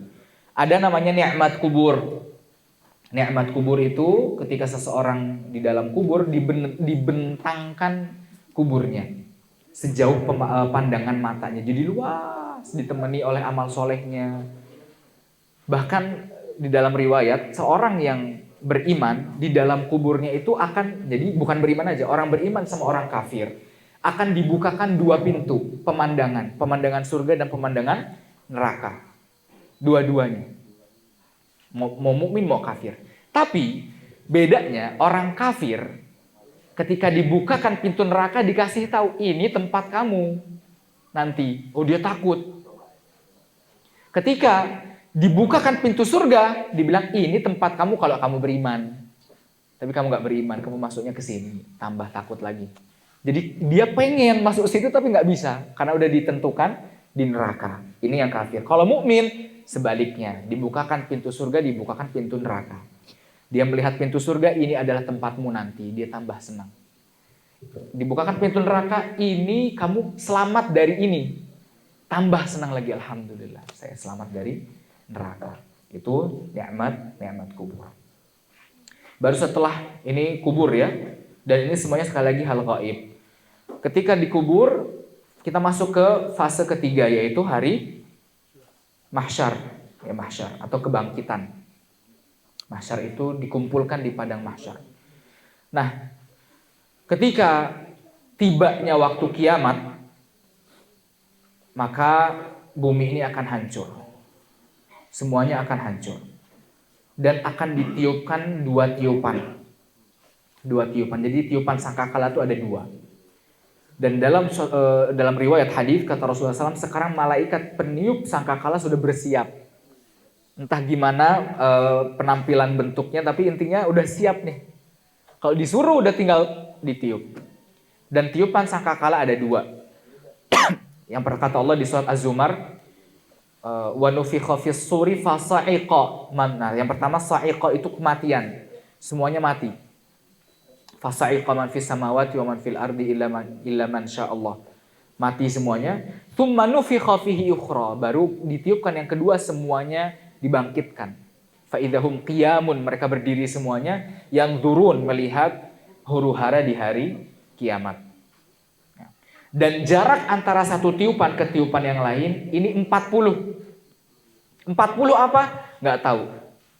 Ada namanya nikmat kubur. Nikmat kubur itu ketika seseorang di dalam kubur dibentangkan kuburnya sejauh pandangan matanya, jadi luas, ditemani oleh amal solehnya. Bahkan di dalam riwayat, seorang yang beriman di dalam kuburnya itu akan, jadi bukan beriman aja, orang beriman sama orang kafir akan dibukakan dua pintu pemandangan surga dan pemandangan neraka, dua-duanya. Mau mukmin mau kafir. Tapi bedanya orang kafir ketika dibukakan pintu neraka dikasih tahu ini tempat kamu nanti. Oh, dia takut. Ketika dibukakan pintu surga dibilang ini tempat kamu kalau kamu beriman. Tapi kamu gak beriman, kamu masuknya ke sini, tambah takut lagi. Jadi dia pengen masuk situ tapi gak bisa karena udah ditentukan di neraka. Ini yang kafir. Kalau mukmin sebaliknya, dibukakan pintu surga, dibukakan pintu neraka. Dia melihat pintu surga, ini adalah tempatmu nanti, dia tambah senang. Dibukakan pintu neraka, ini kamu selamat dari ini, tambah senang lagi, alhamdulillah, saya selamat dari neraka. Itu nikmat kubur. Baru setelah ini kubur ya, dan ini semuanya sekali lagi hal gaib. Ketika dikubur, kita masuk ke fase ketiga, yaitu hari mahsyar, ya mahsyar atau kebangkitan. Mahsyar itu dikumpulkan di padang mahsyar. Nah, ketika tibanya waktu kiamat, maka bumi ini akan hancur. Semuanya akan hancur. Dan akan ditiupkan dua tiupan. Jadi tiupan sangkakala itu ada dua. Dan dalam riwayat hadis kata Rasulullah SAW, sekarang malaikat peniup sangkakala sudah bersiap. Entah gimana penampilan bentuknya, tapi intinya udah siap nih. Kalau disuruh udah tinggal ditiup. Dan tiupan sangkakala ada dua. Yang kata Allah di surat Az-Zumar, wa nufikha fis suri fa sa'iqa. Nah, yang pertama sa'iqa itu kematian. Semuanya mati. Fasa'iqa man fis samawati wa man fil ardi illa man sya'allah. Mati semuanya. Tsumma nufikha fihi ukhra. Baru ditiupkan yang kedua, semuanya dibangkitkan. Fa idzahum qiyamun, mereka berdiri semuanya, yang durun, melihat huru-hara di hari kiamat. Dan jarak antara satu tiupan ke tiupan yang lain ini 40. 40 apa? Enggak tahu.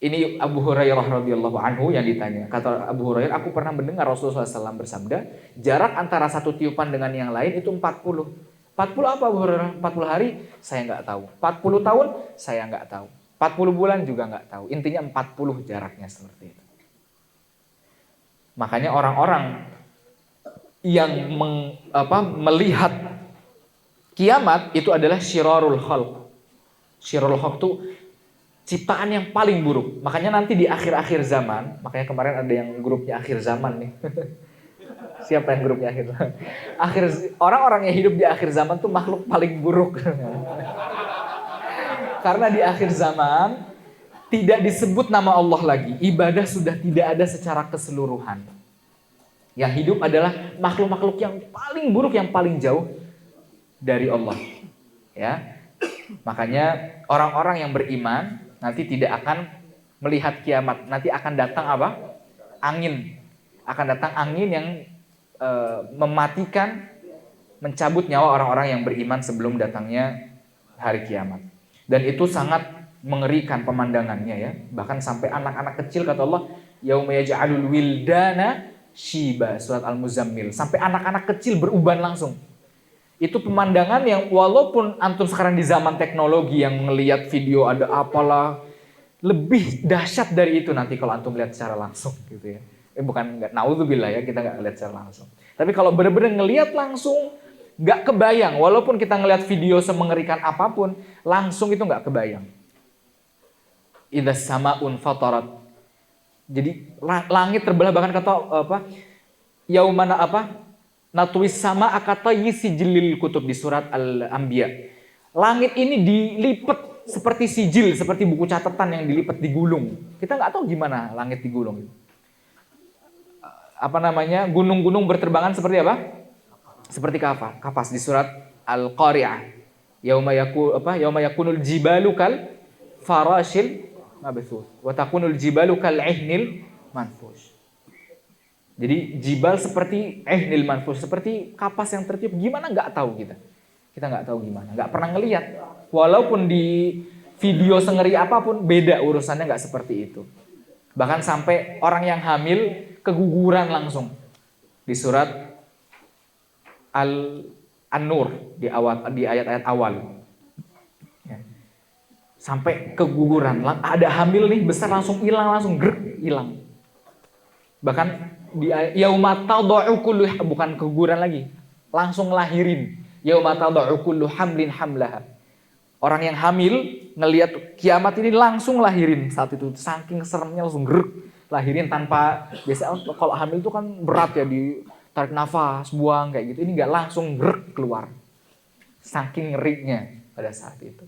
Ini Abu Hurairah radhiyallahu anhu yang ditanya. Kata Abu Hurairah, aku pernah mendengar Rasulullah SAW bersabda, jarak antara satu tiupan dengan yang lain itu 40. 40 apa Abu Hurairah? 40 hari? Saya nggak tahu. 40 tahun? Saya nggak tahu. 40 bulan juga nggak tahu. Intinya 40 jaraknya seperti itu. Makanya orang-orang yang melihat kiamat itu adalah syirarul khalq. Syirarul khalq itu ciptaan yang paling buruk. Makanya nanti di akhir-akhir zaman, makanya kemarin ada yang grupnya akhir zaman nih. Siapa yang grupnya akhir zaman? Orang-orang yang hidup di akhir zaman tuh makhluk paling buruk. Karena di akhir zaman tidak disebut nama Allah lagi. Ibadah sudah tidak ada secara keseluruhan. Yang hidup adalah makhluk-makhluk yang paling buruk, yang paling jauh dari Allah. Ya. Makanya orang-orang yang beriman nanti tidak akan melihat kiamat. Nanti akan datang apa? Angin. Akan datang angin yang mematikan, mencabut nyawa orang-orang yang beriman sebelum datangnya hari kiamat. Dan itu sangat mengerikan pemandangannya ya. Bahkan sampai anak-anak kecil kata Allah, yauma yaj'alul wildana shiba, surat Al-Muzammil. Sampai anak-anak kecil beruban langsung. Itu pemandangan yang walaupun antum sekarang di zaman teknologi yang ngelihat video ada apalah, lebih dahsyat dari itu nanti kalau antum lihat secara langsung gitu ya. Bukan enggak, naudzubillah ya, kita enggak ngelihat secara langsung. Tapi kalau benar-benar ngelihat langsung, enggak kebayang. Walaupun kita ngelihat video semengerikan apapun, langsung itu enggak kebayang. Idzas samaun fatarat. Jadi langit terbelah, bahkan kata apa? Yaumana apa? Natwis sama akatayi sijilil kutub di surat Al-Anbiya. Langit ini dilipat seperti sijil, seperti buku catatan yang dilipat digulung. Kita nggak tahu gimana langit digulung. Apa namanya? Gunung-gunung berterbangan seperti apa? Seperti kapas di surat al-qari'ah. Yauma yakunul jibalu kal farashil mabthus wa takunul jibalu kal ihnil manfush. Jadi jibal seperti ihnil manfush, seperti kapas yang tertiup. Gimana nggak tahu kita? Kita nggak tahu gimana, nggak pernah ngelihat. Walaupun di video sengeri apapun, beda urusannya, nggak seperti itu. Bahkan sampai orang yang hamil keguguran langsung. Di surat An-Nur di ayat-ayat awal. Ya. Sampai keguguran, ada hamil nih besar langsung hilang, langsung hilang. Bahkan di yauma tad'u kullu, bukan keguguran lagi, langsung lahirin. Yauma tad'u kullu hamlin hamlaha. Orang yang hamil ngelihat kiamat ini langsung lahirin saat itu. Saking seremnya langsung lahirin tanpa, biasanya kalau hamil itu kan berat ya, ditarik nafas, buang kayak gitu. Ini enggak, langsung keluar. Saking ngerinya pada saat itu.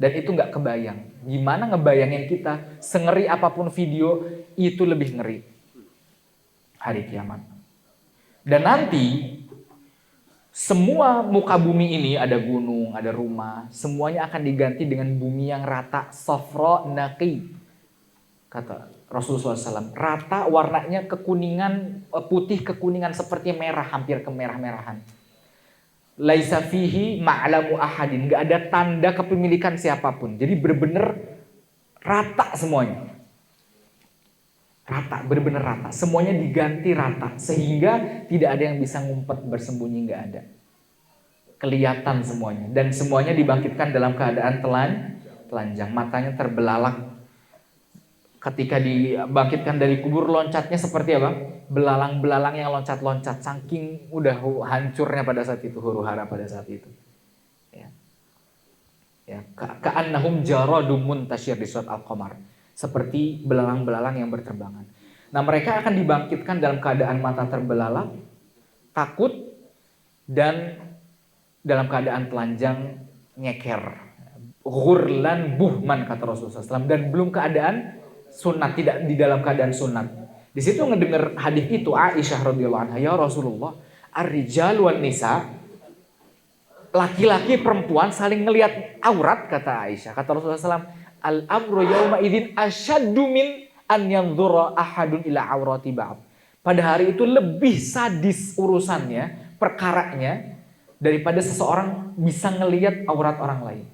Dan itu enggak kebayang. Gimana ngebayangin kita sengeri apapun video itu lebih ngeri. Hari kiamat. Dan nanti semua muka bumi ini, ada gunung, ada rumah, semuanya akan diganti dengan bumi yang rata, safra naqi. Kata Rasulullah SAW, rata warnanya kekuningan, putih kekuningan seperti merah, hampir kemerah-merahan. Laisa fihi ma'lamu ahadin, enggak ada tanda kepemilikan siapapun. Jadi benar-benar rata semuanya. Rata, benar-benar rata. Semuanya diganti rata. Sehingga tidak ada yang bisa ngumpet bersembunyi, nggak ada. Kelihatan semuanya. Dan semuanya dibangkitkan dalam keadaan telanjang. Matanya terbelalak. Ketika dibangkitkan dari kubur, loncatnya seperti apa? Belalang-belalang yang loncat-loncat. Saking udah hancurnya pada saat itu, huru-hara pada saat itu. Ya. Ka'annahum jaradum muntasyir di surat Al-Qamar. Seperti belalang-belalang yang berterbangan. Nah, mereka akan dibangkitkan dalam keadaan mata terbelalak, takut, dan dalam keadaan telanjang nyeker. Ghurlan buhman, kata Rasulullah SAW. Dan belum keadaan sunat, tidak di dalam keadaan sunat. Di situ ngedenger hadis itu Aisyah radhiyallahu anha, ya Rasulullah, ar-rijal wan nisa, laki-laki perempuan saling ngelihat aurat, kata Aisyah. Kata Rasulullah SAW, al-amru yawma idzin asyaddu min an yanzura ahadun ila aurati ba'd. Pada hari itu lebih sadis urusannya, perkaranya, daripada seseorang bisa ngelihat aurat orang lain.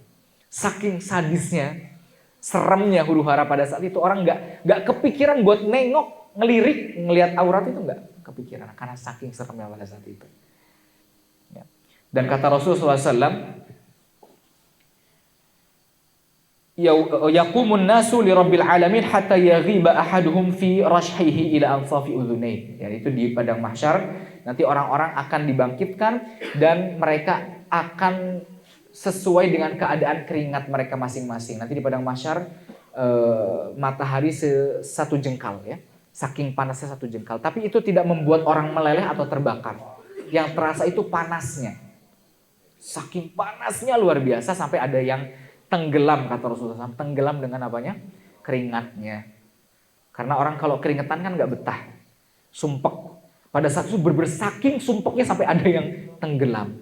Saking sadisnya, seremnya huru-hara pada saat itu, orang nggak kepikiran buat nengok, ngelirik, ngelihat aurat itu nggak kepikiran, karena saking seremnya pada saat itu. Ya. Dan kata Rasulullah SAW, yaqumun nasu li rabbil alamin hatta yaghiba ahaduhum fi rashhihi ila ansafi udhunain. Ya, itu di padang mahsyar nanti orang-orang akan dibangkitkan dan mereka akan sesuai dengan keadaan keringat mereka masing-masing. Nanti di padang mahsyar matahari satu jengkal, ya. Saking panasnya satu jengkal, tapi itu tidak membuat orang meleleh atau terbakar. Yang terasa itu panasnya. Saking panasnya luar biasa sampai ada yang tenggelam, kata Rasulullah SAW. Tenggelam dengan apanya? Keringatnya. Karena orang kalau keringetan kan nggak betah. Sumpek. Pada saat itu saking sumpeknya sampai ada yang tenggelam.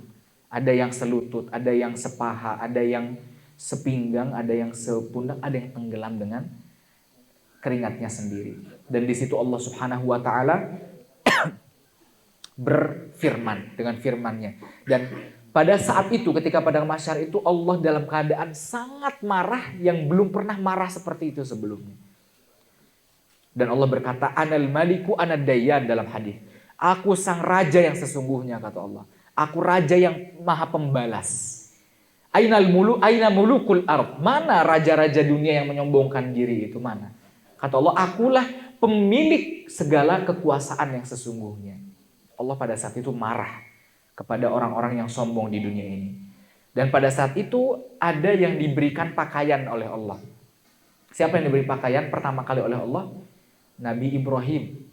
Ada yang selutut, ada yang sepaha, ada yang sepinggang, ada yang sepundak, ada yang tenggelam dengan keringatnya sendiri. Dan di situ Allah Subhanahu wa taala berfirman dengan firman-Nya. Dan pada saat itu, ketika padang mahsyar itu, Allah dalam keadaan sangat marah yang belum pernah marah seperti itu sebelumnya. Dan Allah berkata, Anal maliku anad dayyan, dalam hadis. Aku sang raja yang sesungguhnya, kata Allah. Aku raja yang maha pembalas. Aina mulukul ard. Mana raja-raja dunia yang menyombongkan diri itu, mana? Kata Allah, akulah pemilik segala kekuasaan yang sesungguhnya. Allah pada saat itu marah kepada orang-orang yang sombong di dunia ini. Dan pada saat itu ada yang diberikan pakaian oleh Allah. Siapa yang diberi pakaian pertama kali oleh Allah? Nabi Ibrahim.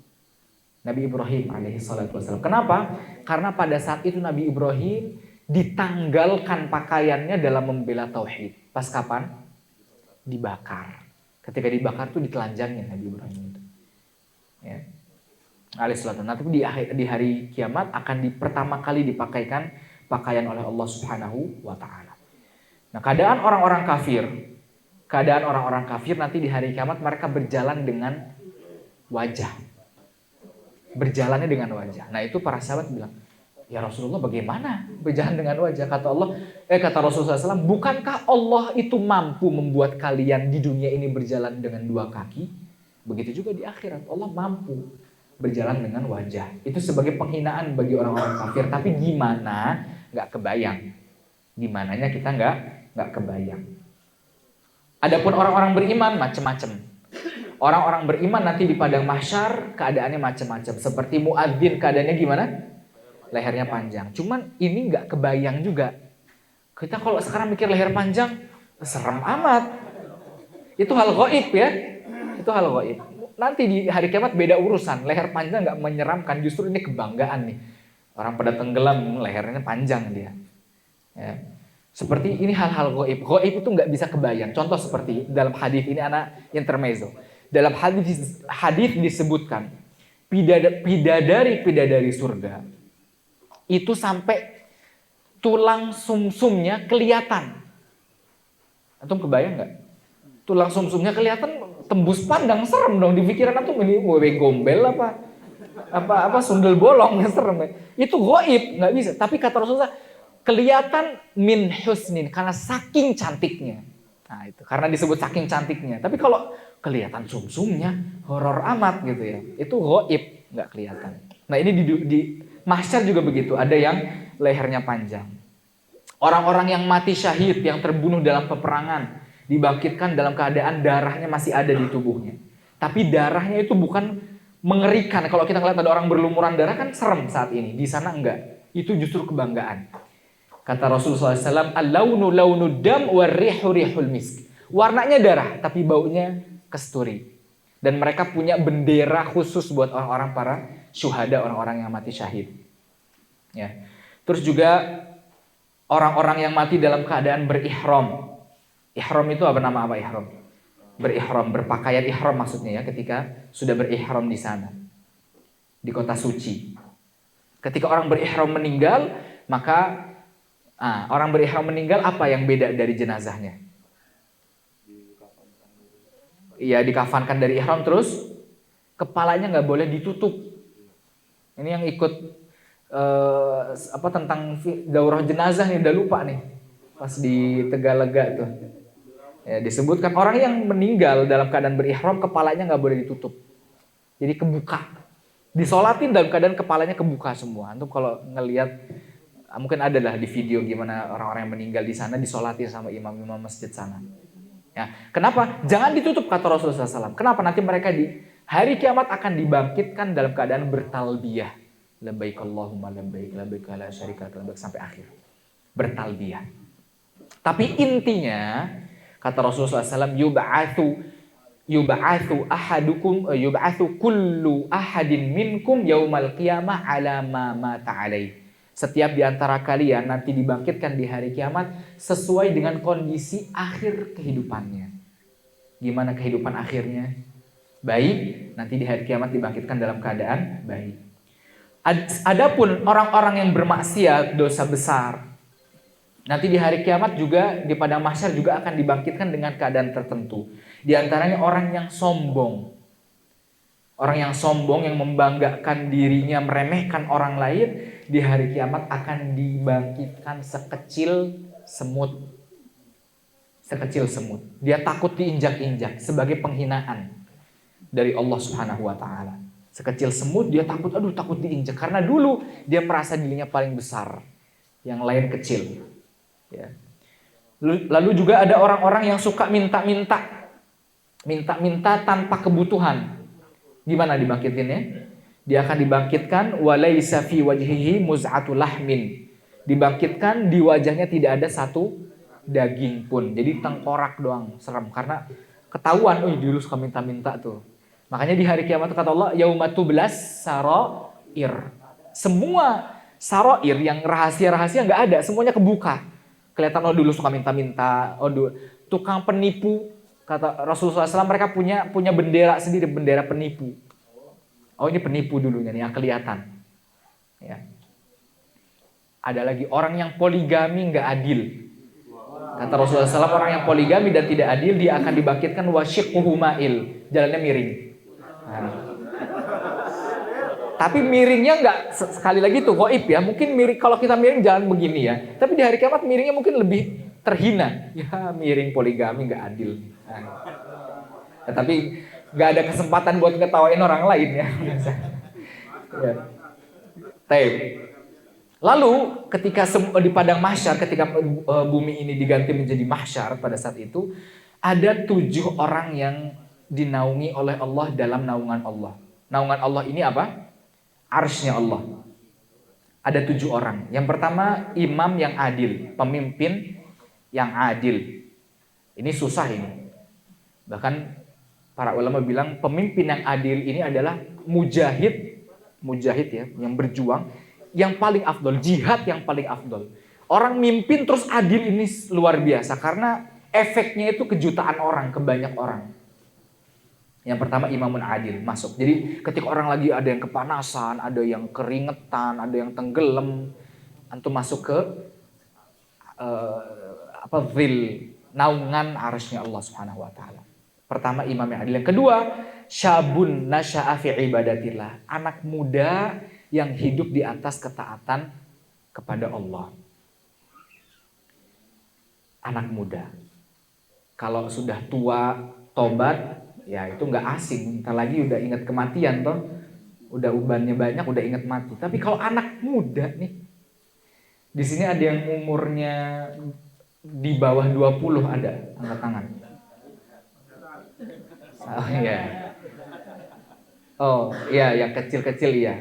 Nabi Ibrahim alaihi salatu wassalam. Kenapa? Karena pada saat itu Nabi Ibrahim ditanggalkan pakaiannya dalam membela tauhid. Pas kapan? Dibakar. Ketika dibakar itu ditelanjangnya Nabi Ibrahim itu. Ya. Alaihissalatu. Nanti di hari kiamat akan pertama kali dipakaikan pakaian oleh Allah Subhanahu wa taala. Nah, keadaan orang-orang kafir nanti di hari kiamat mereka berjalan dengan wajah. Berjalannya dengan wajah. Nah, itu para sahabat bilang, "Ya Rasulullah, bagaimana berjalan dengan wajah?" Kata Rasulullah SAW, "Bukankah Allah itu mampu membuat kalian di dunia ini berjalan dengan dua kaki? Begitu juga di akhirat, Allah mampu berjalan dengan wajah." Itu sebagai penghinaan bagi orang-orang kafir. Tapi gimana? Nggak kebayang. Gimananya kita nggak kebayang. Adapun orang-orang beriman macam-macam. Orang-orang beriman nanti di padang mahsyar keadaannya macam-macam. Seperti muadzin, keadaannya gimana? Lehernya panjang. Cuman ini nggak kebayang juga. Kita kalau sekarang mikir leher panjang, serem amat. Itu hal gaib ya. Itu hal gaib. Nanti di hari kiamat beda urusan. Leher panjang nggak menyeramkan. Justru ini kebanggaan nih. Orang pada tenggelam, lehernya panjang dia. Ya. Seperti ini hal-hal gaib. Gaib itu nggak bisa kebayang. Contoh seperti dalam hadis ini, anak intermezzo. Dalam hadis disebutkan bidadari surga itu sampai tulang sumsumnya kelihatan. Antum kebayang nggak? Tulang sumsumnya kelihatan, tembus pandang, serem dong. Di pikiran antum ini wewe gombel apa sundel bolong, serem. Itu gaib, nggak bisa. Tapi kata Rasulullah, kelihatan min husnin, karena saking cantiknya. Nah itu, karena disebut saking cantiknya. Tapi kalau kelihatan sumsumnya, horor amat gitu ya. Itu gaib, nggak kelihatan. Nah ini di mahsyar juga begitu. Ada yang lehernya panjang. Orang-orang yang mati syahid, yang terbunuh dalam peperangan, dibangkitkan dalam keadaan darahnya masih ada di tubuhnya. Tapi darahnya itu bukan mengerikan. Kalau kita ngeliat ada orang berlumuran darah kan serem saat ini. Di sana enggak. Itu justru kebanggaan. Kata Rasulullah SAW, "Al-launu launu dam wa rihu rihul misk." Warnanya darah, tapi baunya kesturi. Dan mereka punya bendera khusus buat orang-orang para syuhada, orang-orang yang mati syahid. Ya. Terus juga orang-orang yang mati dalam keadaan berihram. Ihram itu nama apa ihram? Berihram, berpakaian ihram maksudnya ya, ketika sudah berihram di sana. Di kota suci. Ketika orang berihram meninggal, maka orang berihram meninggal, apa yang beda dari jenazahnya? Iya, dikafankan dari ihram, terus kepalanya nggak boleh ditutup. Ini yang ikut tentang daurah jenazah nih, udah lupa nih pas di Tegalega tuh. Ya, disebutkan orang yang meninggal dalam keadaan berihram, kepalanya nggak boleh ditutup. Jadi kebuka. Disolatin dalam keadaan kepalanya kebuka semua. Antum kalau ngelihat, mungkin ada lah di video gimana orang-orang yang meninggal di sana disolatin sama imam-imam masjid sana. Ya, kenapa? Jangan ditutup, kata Rasulullah SAW. Kenapa? Nanti mereka di hari kiamat akan dibangkitkan dalam keadaan bertalbiyah. Labbaik Allahumma labbaik, labbaik la syarika lak, labbaik, sampai akhir. Bertalbiyah. Tapi intinya, kata Rasulullah SAW, yub'atsu kullu ahadin minkum yaumal qiyamah ala ma mata alaih. Setiap di antara kalian nanti dibangkitkan di hari kiamat sesuai dengan kondisi akhir kehidupannya. Gimana kehidupan akhirnya? Baik, nanti di hari kiamat dibangkitkan dalam keadaan baik. Adapun orang-orang yang bermaksiat, dosa besar, nanti di hari kiamat juga di padang mahsyar juga akan dibangkitkan dengan keadaan tertentu. Di antaranya orang yang sombong. Orang yang sombong, yang membanggakan dirinya, meremehkan orang lain, di hari kiamat akan dibangkitkan sekecil semut. Sekecil semut. Dia takut diinjak-injak sebagai penghinaan dari Allah Subhanahu wa taala. Sekecil semut, dia takut diinjak, karena dulu dia merasa dirinya paling besar, yang lain kecil. Ya. Lalu juga ada orang-orang yang suka minta-minta tanpa kebutuhan. Gimana dibangkitinnya? Dia akan dibangkitkan walaisa fi wajhihi muz'atul lahmin. Dibangkitkan di wajahnya tidak ada satu daging pun. Jadi tengkorak doang, serem karena ketahuan dulu suka minta-minta tuh. Makanya di hari kiamat kata Allah, yaumatublas sarair. Semua sarair yang rahasia-rahasia enggak ada, semuanya kebuka. Kelihatan dulu suka minta-minta, tukang penipu. Kata Rasulullah SAW, mereka punya bendera sendiri, bendera penipu. Ini penipu dulunya nih yang kelihatan. Ya. Ada lagi orang yang poligami nggak adil. Kata Rasulullah SAW, orang yang poligami dan tidak adil, dia akan dibangkitkan wasyiquhu ma'il, jalannya miring. Nah. Tapi miringnya nggak sekali lagi tuh goib ya. Mungkin miring, kalau kita miring jalan begini ya. Tapi di hari kiamat miringnya mungkin lebih terhina. Ya miring poligami nggak adil. Nah. Ya, tapi nggak ada kesempatan buat ngetawain orang lain ya. Ya. Lalu ketika di padang mahsyar, ketika bumi ini diganti menjadi mahsyar pada saat itu, ada 7 orang yang dinaungi oleh Allah dalam naungan Allah. Naungan Allah ini apa? Arsy-Nya Allah. Ada 7 orang. Yang pertama, imam yang adil, pemimpin yang adil. Ini susah ini. Bahkan para ulama bilang pemimpin yang adil ini adalah mujahid ya, yang berjuang, yang paling afdol, jihad yang paling afdol. Orang mimpin terus adil ini luar biasa karena efeknya itu kejutaan orang, ke banyak orang. Yang pertama imamun adil masuk. Jadi ketika orang lagi ada yang kepanasan, ada yang keringetan, ada yang tenggelam, antum masuk ke naungan arsy-Nya Allah Subhanahu wa taala. Pertama imam yang adil. Yang kedua, syabun nasya'a fi ibadatillah. Anak muda yang hidup di atas ketaatan kepada Allah. Anak muda. Kalau sudah tua, tobat, ya itu nggak asing. Ntar lagi udah ingat kematian toh. Udah ubannya banyak, udah ingat mati. Tapi kalau anak muda nih, di sini ada yang umurnya di bawah 20 ada, angkat tangan. Oh iya. Oh iya, yang kecil-kecil iya.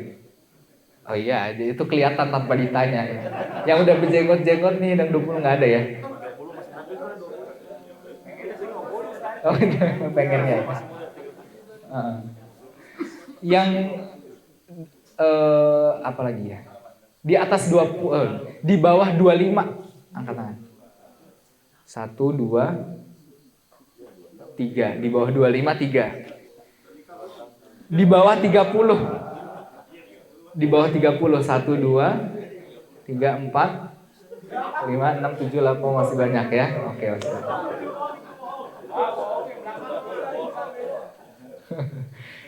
Oh iya, itu kelihatan tanpa ditanya ya. Yang udah berjenggot-jenggot nih dan 20 nggak ada ya. Oh pengennya. Yang apa lagi ya? Di atas 20, di bawah 25 angkat tangan. 1, 2, 3, di bawah 25 3. Di bawah 30. Di bawah 30 1 2 3 4 5 6 7 8 masih banyak ya. Oke, masih banyak.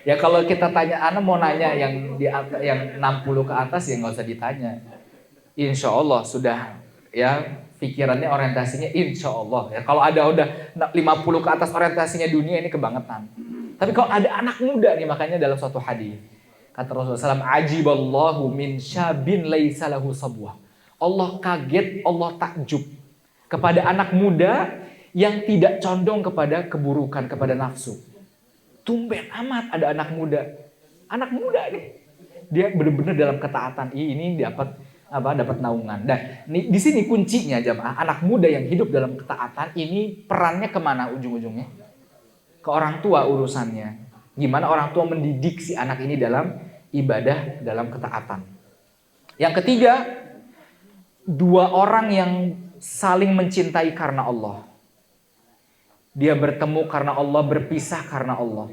Ya kalau kita tanya, Ana mau nanya yang di atas, yang 60 ke atas ya nggak usah ditanya. Insya Allah sudah ya pikirannya orientasinya insya Allah ya. Kalau ada udah 50 ke atas orientasinya dunia ini kebangetan. Tapi kalau ada anak muda nih, makanya dalam suatu hadis kata Rasulullah SAW, ajiballahu min syabin laisa lahu sabwah. Allah kaget, Allah takjub kepada anak muda yang tidak condong kepada keburukan, kepada nafsu. Tumben amat ada anak muda. Anak muda nih. Dia benar-benar dalam ketaatan. Ini dapat naungan. Dan di sini kuncinya jamaah, anak muda yang hidup dalam ketaatan ini perannya kemana ujung-ujungnya? Ke orang tua urusannya. Gimana orang tua mendidik si anak ini dalam ibadah, dalam ketaatan. Yang ketiga, 2 orang yang saling mencintai karena Allah. Dia bertemu karena Allah, berpisah karena Allah.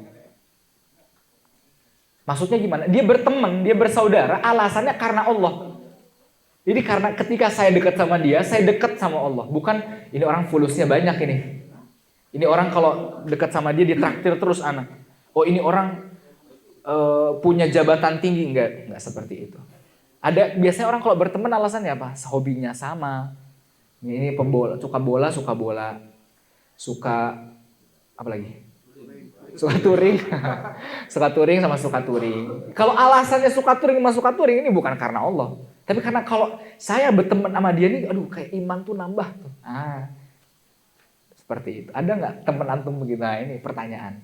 Maksudnya gimana? Dia berteman, dia bersaudara, alasannya karena Allah. Jadi karena ketika saya dekat sama dia, saya dekat sama Allah. Bukan ini orang fulusnya banyak ini. Ini orang kalau dekat sama dia ditraktir terus anak. Oh ini orang punya jabatan tinggi, enggak seperti itu. Ada biasanya orang kalau berteman alasannya apa? Hobinya sama. Ini pembola, suka bola. Suka apa lagi? Suka touring. Suka touring sama suka touring. Kalau alasannya suka touring sama suka touring ini bukan karena Allah. Tapi karena kalau saya berteman sama dia nih, aduh kayak iman tuh nambah tuh. Seperti itu. Ada nggak teman antum begitu? Nah, ini pertanyaan.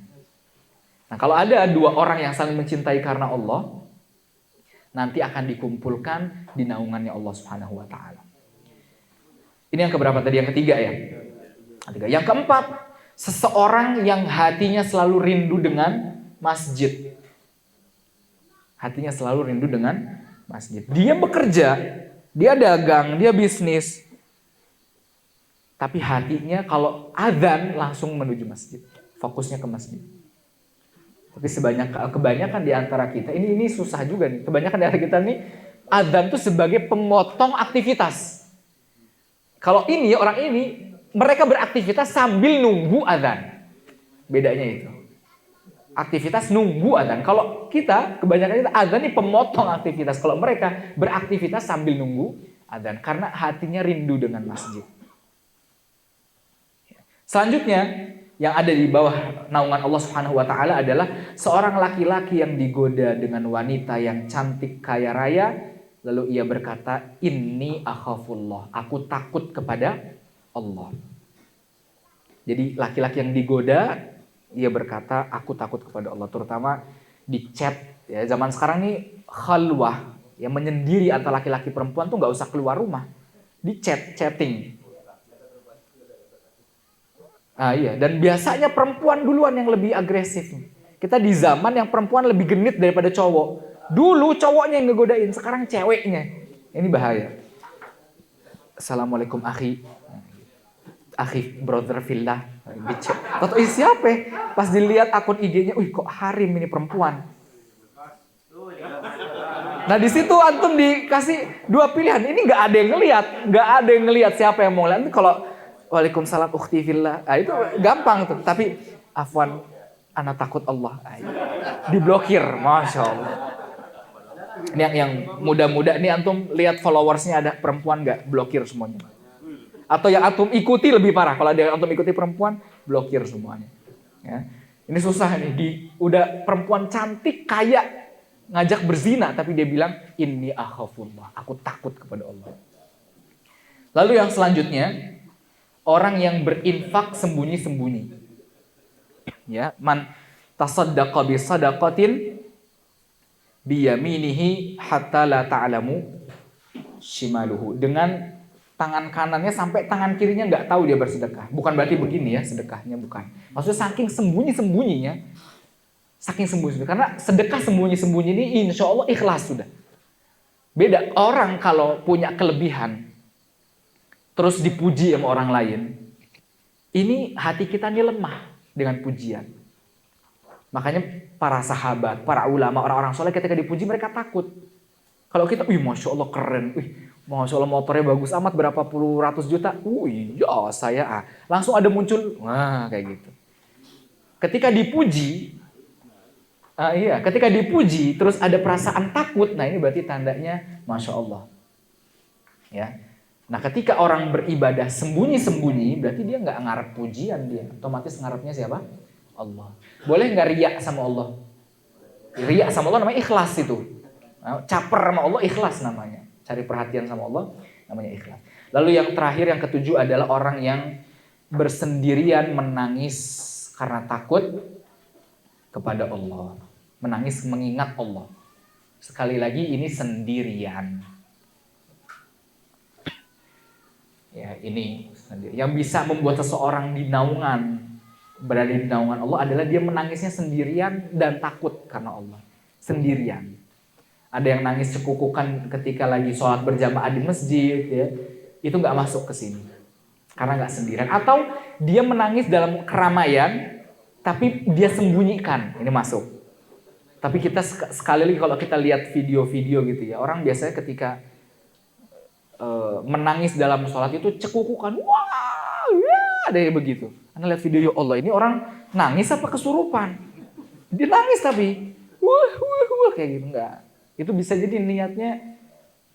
Nah kalau ada 2 orang yang saling mencintai karena Allah, nanti akan dikumpulkan di naungannya Allah Subhanahu wa taala. Ini yang keberapa tadi? Yang ketiga ya. Yang keempat, seseorang yang hatinya selalu rindu dengan masjid. Hatinya selalu rindu dengan masjid. Dia bekerja, dia dagang, dia bisnis. Tapi hatinya kalau azan langsung menuju masjid. Fokusnya ke masjid. Tapi kebanyakan di antara kita, ini susah juga nih. Kebanyakan dari kita nih adzan itu sebagai pemotong aktivitas. Kalau ini orang ini mereka beraktivitas sambil nunggu adzan. Bedanya itu. Aktivitas nunggu adzan. Kalau kita kebanyakan kita adzan ini pemotong aktivitas. Kalau mereka beraktivitas sambil nunggu adzan karena hatinya rindu dengan masjid. Selanjutnya yang ada di bawah naungan Allah Subhanahu wa taala adalah seorang laki-laki yang digoda dengan wanita yang cantik kaya raya, lalu ia berkata, "Inni akhafullah." Aku takut kepada Allah. Jadi laki-laki yang digoda, ia berkata, "Aku takut kepada Allah." Terutama di chat ya, zaman sekarang nih khalwah, yang menyendiri antara laki-laki perempuan tuh nggak usah keluar rumah, di chatting. Iya, dan biasanya perempuan duluan yang lebih agresif. Kita di zaman yang perempuan lebih genit daripada cowok. Dulu cowoknya yang ngegodain, sekarang ceweknya. Ini bahaya. Assalamualaikum akhi. Akhi brother fillah. Atau siapa? Pas dilihat akun IG-nya, kok harim ini perempuan. Nah di situ antum dikasih dua pilihan. Ini nggak ada yang ngelihat siapa yang mau lihat. Nanti kalau waalaikumsalam ukhti fillah, itu gampang tuh. Tapi afwan, ana takut Allah. Diblokir, masya Allah. Ini yang muda-muda. Ini antum lihat followersnya ada perempuan nggak, blokir semuanya. Atau yang antum ikuti lebih parah. Kalau ada yang antum ikuti perempuan, blokir semuanya. Ya. Ini susah nih. Udah perempuan cantik, kaya, ngajak berzina, tapi dia bilang inni akhafullah, aku takut kepada Allah. Lalu yang selanjutnya, orang yang berinfak sembunyi-sembunyi. Ya, man tasaddaqa bi sadaqatin bi yaminihi hatta la ta'lamu shimaluhu. Dengan tangan kanannya sampai tangan kirinya nggak tahu dia bersedekah. Bukan berarti begini ya sedekahnya, bukan. Maksudnya saking sembunyi-sembunyinya. Saking sembunyi. Karena sedekah sembunyi-sembunyi ini insya Allah ikhlas sudah. Beda orang kalau punya kelebihan terus dipuji sama orang lain, ini hati kita ini lemah dengan pujian. Makanya para sahabat, para ulama, orang-orang soleh ketika dipuji mereka takut. Kalau kita, masya Allah keren, masya Allah motornya bagus amat, berapa puluh ratus juta, iya saya langsung ada muncul, kayak gitu. Ketika dipuji, terus ada perasaan takut, nah ini berarti tandanya masya Allah. Ya. Nah ketika orang beribadah sembunyi-sembunyi, berarti dia nggak ngarep pujian dia. Otomatis ngarepnya siapa? Allah. Boleh nggak riak sama Allah? Riak sama Allah namanya ikhlas itu. Nah, caper sama Allah ikhlas namanya. Cari perhatian sama Allah namanya ikhlas. Lalu yang terakhir, yang ketujuh adalah orang yang bersendirian menangis karena takut kepada Allah. Menangis mengingat Allah. Sekali lagi ini sendirian. Ya, ini yang bisa membuat seseorang berada di naungan Allah adalah dia menangisnya sendirian dan takut karena Allah. Sendirian. Ada yang nangis cekukukan ketika lagi sholat berjamaah di masjid, ya. Itu nggak masuk ke sini. Karena nggak sendirian. Atau dia menangis dalam keramaian, tapi dia sembunyikan. Ini masuk. Tapi kita sekali lagi kalau kita lihat video-video gitu ya, orang biasanya ketika menangis dalam sholat itu cekukukan, ada yang begitu. Anda lihat video, ya Allah ini orang nangis apa kesurupan? Dia nangis tapi, kayak gitu enggak. Itu bisa jadi niatnya,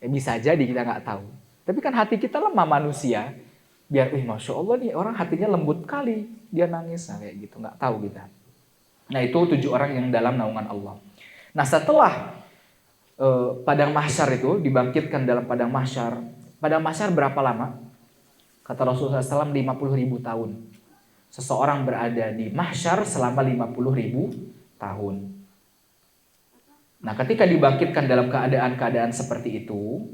bisa jadi kita nggak tahu. Tapi kan hati kita lemah manusia, biar, masya Allah nih orang hatinya lembut kali, dia nangis, nah kayak gitu nggak tahu kita. Nah itu 7 orang yang dalam naungan Allah. Nah setelah padang mahsyar itu dibangkitkan dalam padang mahsyar. Padang mahsyar berapa lama? Kata Rasulullah SAW 50.000 tahun. Seseorang berada di mahsyar selama 50.000 tahun. Nah ketika dibangkitkan dalam keadaan-keadaan seperti itu,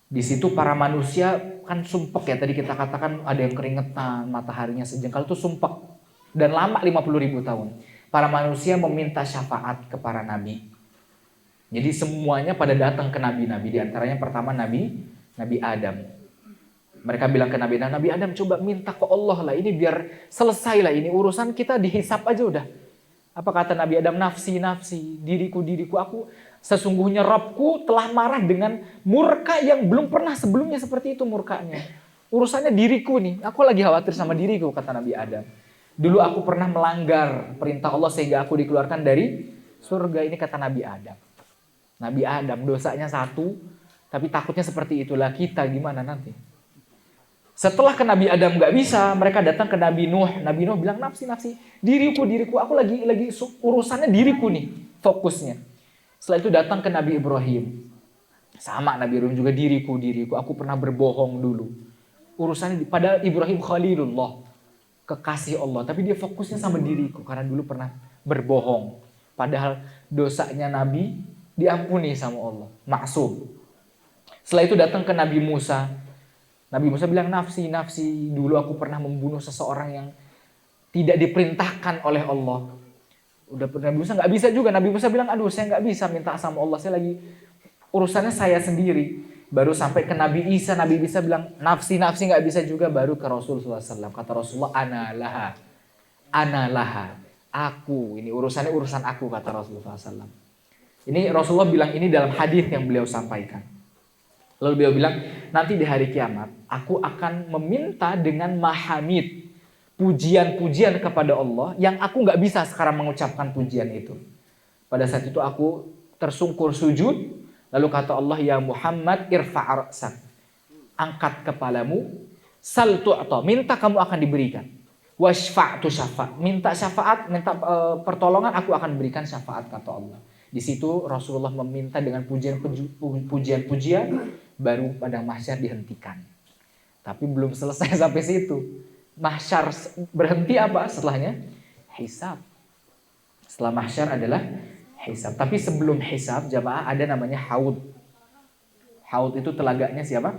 di situ para manusia kan sumpek ya. Tadi kita katakan ada yang keringetan, mataharinya sejengkal itu sumpek. Dan lama 50.000 tahun. Para manusia meminta syafaat ke para nabi. Jadi semuanya pada datang ke nabi-nabi. Di antaranya pertama Nabi Adam. Mereka bilang ke Nabi Adam, coba minta ke Allah lah. Ini biar selesai lah ini urusan kita, dihisap aja udah. Apa kata Nabi Adam? Nafsi, nafsi, diriku, diriku. Aku sesungguhnya Rabbku telah marah dengan murka yang belum pernah sebelumnya seperti itu murkanya. Urusannya diriku nih. Aku lagi khawatir sama diriku, kata Nabi Adam. Dulu aku pernah melanggar perintah Allah sehingga aku dikeluarkan dari surga. Ini kata Nabi Adam. Nabi Adam dosanya satu, tapi takutnya seperti itulah kita gimana nanti. Setelah ke Nabi Adam nggak bisa, mereka datang ke Nabi Nuh. Nabi Nuh bilang nafsi, nafsi, diriku, diriku. Aku lagi urusannya diriku nih, fokusnya. Setelah itu datang ke Nabi Ibrahim. Sama Nabi Ibrahim juga diriku, diriku. Aku pernah berbohong dulu. Urusannya pada Ibrahim Khalilullah, kekasih Allah. Tapi dia fokusnya sama diriku karena dulu pernah berbohong. Padahal dosanya Nabi diampuni sama Allah, maksum. Setelah itu datang ke Nabi Musa. Nabi Musa bilang nafsi, nafsi. Dulu aku pernah membunuh seseorang yang tidak diperintahkan oleh Allah. Udah Nabi Musa nggak bisa juga. Nabi Musa bilang aduh saya nggak bisa minta sama Allah. Saya lagi urusannya saya sendiri. Baru sampai ke Nabi Isa. Nabi Isa bilang nafsi, nafsi nggak bisa juga. Baru ke Rasulullah SAW. Kata Rasulullah ana laha. Aku. Ini urusannya urusan aku kata Rasulullah SAW. Ini Rasulullah bilang ini dalam hadis yang beliau sampaikan. Lalu beliau bilang, nanti di hari kiamat, aku akan meminta dengan mahamid, pujian-pujian kepada Allah, yang aku gak bisa sekarang mengucapkan pujian itu. Pada saat itu aku tersungkur sujud, lalu kata Allah, ya Muhammad irfa' ra'sak, angkat kepalamu, sal tu'ta, minta kamu akan diberikan. Washfa'tu syafa', minta syafaat, minta pertolongan, aku akan berikan syafaat, kata Allah. Di situ Rasulullah meminta dengan pujian-pujian, baru pada mahsyar dihentikan. Tapi belum selesai sampai situ. Mahsyar berhenti apa setelahnya? Hisab. Setelah mahsyar adalah hisab. Tapi sebelum hisab, jamaah ada namanya haud. Haud itu telaganya siapa?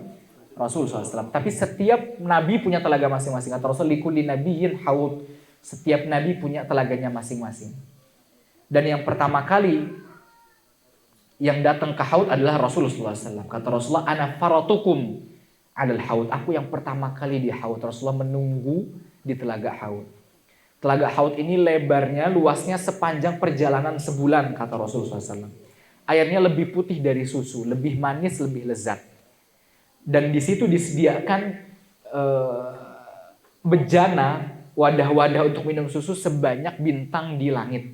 Rasul SAW. Tapi setiap nabi punya telaga masing-masing. Kata Rasul, likulli nabiyyin haud. Setiap nabi punya telaganya masing-masing. Dan yang pertama kali yang datang ke haud adalah Rasulullah SAW. Kata Rasulullah, ana faratukum alal haud. Aku yang pertama kali di haud. Rasulullah menunggu di telaga haud. Telaga haud ini lebarnya, luasnya sepanjang perjalanan sebulan, kata Rasulullah SAW. Airnya lebih putih dari susu, lebih manis, lebih lezat. Dan di situ disediakan bejana, wadah-wadah untuk minum susu sebanyak bintang di langit.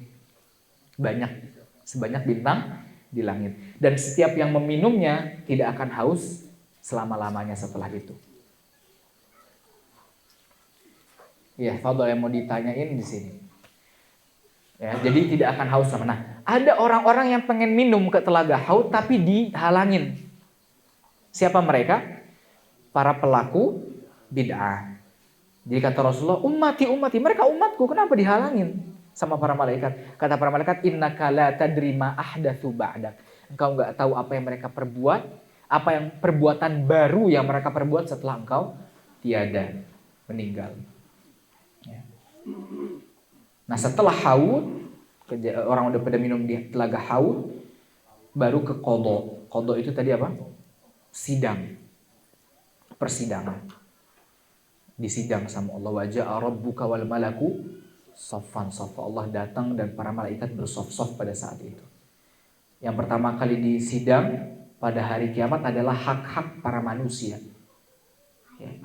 Sebanyak bintang di langit. Dan setiap yang meminumnya tidak akan haus selama-lamanya setelah itu. Ya, Fadol yang mau ditanyain di sini. Ya, jadi tidak akan haus sama. Nah, ada orang-orang yang pengen minum ke telaga haud tapi dihalangin. Siapa mereka? Para pelaku bid'ah. Jadi kata Rasulullah, ummati, mereka umatku, kenapa dihalangin sama para malaikat? Kata para malaikat, innaka la tadri ma ahdatsu ba'dak. Engkau enggak tahu apa yang mereka perbuat, apa yang perbuatan baru yang mereka perbuat setelah engkau tiada, meninggal. Ya. Nah, setelah haud, orang udah pada minum di telaga haud, baru ke qadha. Qadha itu tadi apa? Sidang. Persidangan. Disidang sama Allah, waja'a rabbuka wal malaku saffan saffa. Allah datang dan para malaikat bersaf-saf pada saat itu. Yang pertama kali disidang pada hari kiamat adalah hak-hak para manusia.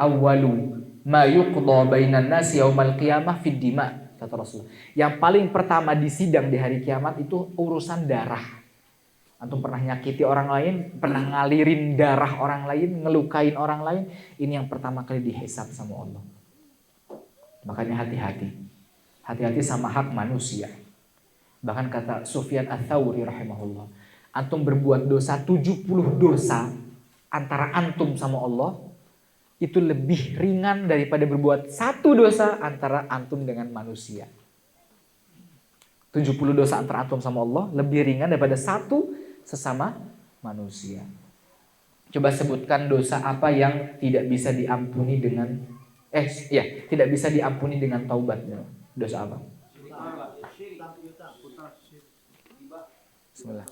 Awwalu ma yuqda bainan nasi yaumal qiyamah fid dima, kata Rasulullah. Yang paling pertama disidang di hari kiamat itu urusan darah. Antum pernah nyakiti orang lain, pernah ngalirin darah orang lain, ngelukain orang lain, ini yang pertama kali dihisab sama Allah. Makanya hati-hati. Hati-hati sama hak manusia. Bahkan kata Sufyan Ats-Tsauri rahimahullah, antum berbuat dosa 70 dosa antara antum sama Allah, itu lebih ringan daripada berbuat satu dosa antara antum dengan manusia. 70 dosa antara antum sama Allah lebih ringan daripada satu sesama manusia. Coba sebutkan dosa apa yang tidak bisa diampuni dengan tidak bisa diampuni dengan taubat. Dosa apa? Bismillah.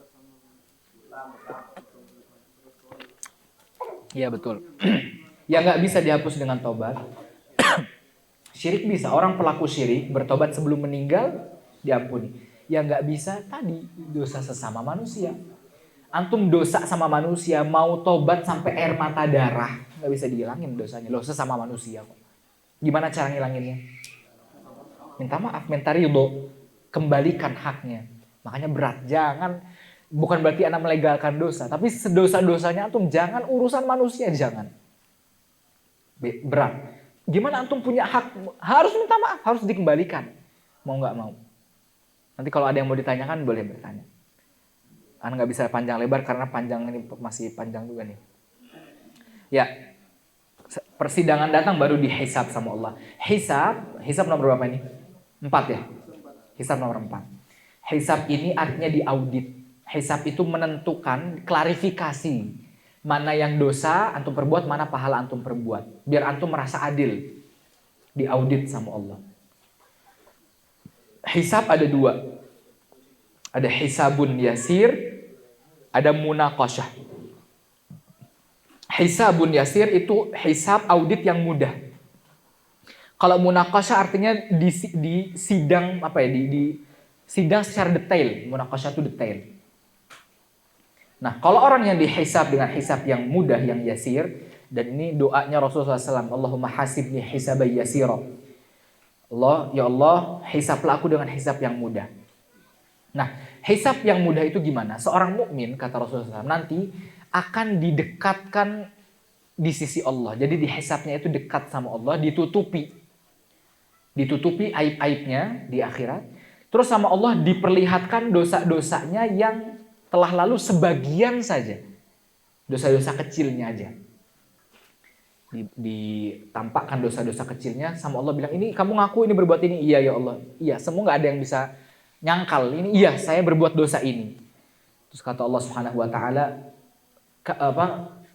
Iya betul. Yang nggak bisa dihapus dengan taubat. Syirik bisa. Orang pelaku syirik bertobat sebelum meninggal diampuni. Ya nggak bisa tadi dosa sesama manusia. Antum dosa sama manusia mau tobat sampai air mata darah nggak bisa dihilangin dosanya. Lo sesama manusia kok. Gimana cara ngilanginnya? Minta maaf, minta ridho, kembalikan haknya. Makanya berat, jangan, bukan berarti anak melegalkan dosa, tapi sedosa-dosanya antum jangan urusan manusia, jangan. Berat. Gimana antum punya hak, harus minta maaf, harus dikembalikan. Mau nggak mau. Nanti kalau ada yang mau ditanyakan boleh bertanya. Anda nggak bisa panjang lebar karena panjang ini masih panjang juga nih. Ya, persidangan datang baru dihisab sama Allah. Hisab nomor berapa ini? 4 ya? Hisab nomor 4. Hisab ini artinya diaudit. Hisab itu menentukan klarifikasi. Mana yang dosa antum perbuat, mana pahala antum perbuat. Biar antum merasa adil. Diaudit sama Allah. Hisab ada 2. Ada hisabun yasir, ada munaqasyah. Hisabun yasir itu hisab audit yang mudah. Kalau munaqasyah artinya di sidang di sidang secara detail. Munaqasyah itu detail. Nah, kalau orang yang dihisab dengan hisab yang mudah, yang yasir, dan ini doanya Rasulullah SAW, Allahumma hasibni hisaban yasira. Ya Allah, hisablah aku dengan hisab yang mudah. Nah, hisab yang mudah itu gimana? Seorang mukmin, kata Rasulullah SAW, nanti akan didekatkan di sisi Allah. Jadi dihisabnya itu dekat sama Allah, ditutupi aib-aibnya di akhirat. Terus sama Allah diperlihatkan dosa-dosanya yang telah lalu sebagian saja. Dosa-dosa kecilnya aja. Ditampakkan dosa-dosa kecilnya sama Allah bilang, ini kamu ngaku ini berbuat ini. Iya ya Allah. Iya, semua nggak ada yang bisa nyangkal. Ini iya, saya berbuat dosa ini. Terus kata Allah Subhanahu wa taala,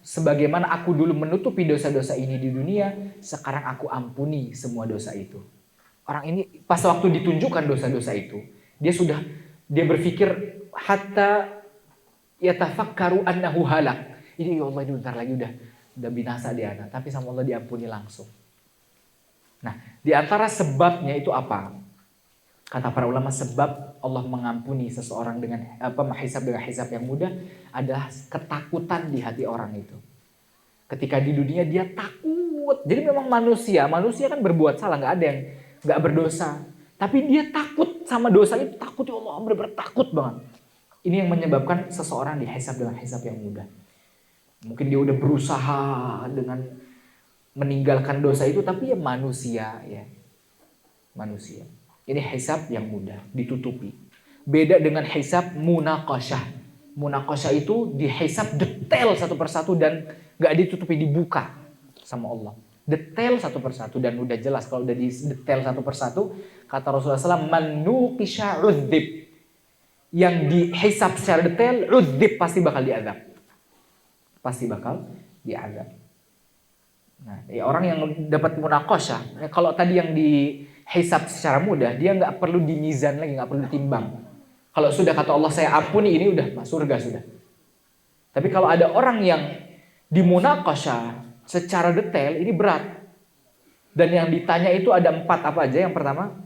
sebagaimana aku dulu menutupi dosa-dosa ini di dunia, sekarang aku ampuni semua dosa itu. Orang ini pas waktu ditunjukkan dosa-dosa itu, dia berpikir hatta yatafakkaru annahu halak. Ini ya Allah, ini bentar lagi udah binasa dia. Tapi sama Allah diampuni langsung. Nah, di antara sebabnya itu apa? Kata para ulama, sebab Allah mengampuni seseorang dengan menghisab dengan hisab yang mudah adalah ketakutan di hati orang itu. Ketika di dunia dia takut. Jadi memang manusia kan berbuat salah, nggak ada yang nggak berdosa. Tapi dia takut sama dosa itu, takut ya Allah, benar-benar takut banget. Ini yang menyebabkan seseorang dihisab dengan hisab yang mudah. Mungkin dia udah berusaha dengan meninggalkan dosa itu, tapi ya manusia. Ini hisab yang mudah, ditutupi. Beda dengan hisab munaqasyah. Munaqasyah itu dihisab detail satu persatu dan gak ditutupi, dibuka sama Allah. Detail satu persatu dan udah jelas. Kalau udah di detail satu persatu, kata Rasulullah SAW, man nuqisha udzib. Yang dihisab secara detail, udzib, pasti bakal diazab. Nah, ya orang yang dapat munaqasyah, kalau tadi yang dihisab secara mudah, dia nggak perlu dimizan lagi, nggak perlu ditimbang. Kalau sudah kata Allah saya ampuni, ini udah surga sudah. Tapi kalau ada orang yang dimunaqasyah secara detail, ini berat. Dan yang ditanya itu ada 4 apa aja? Yang pertama,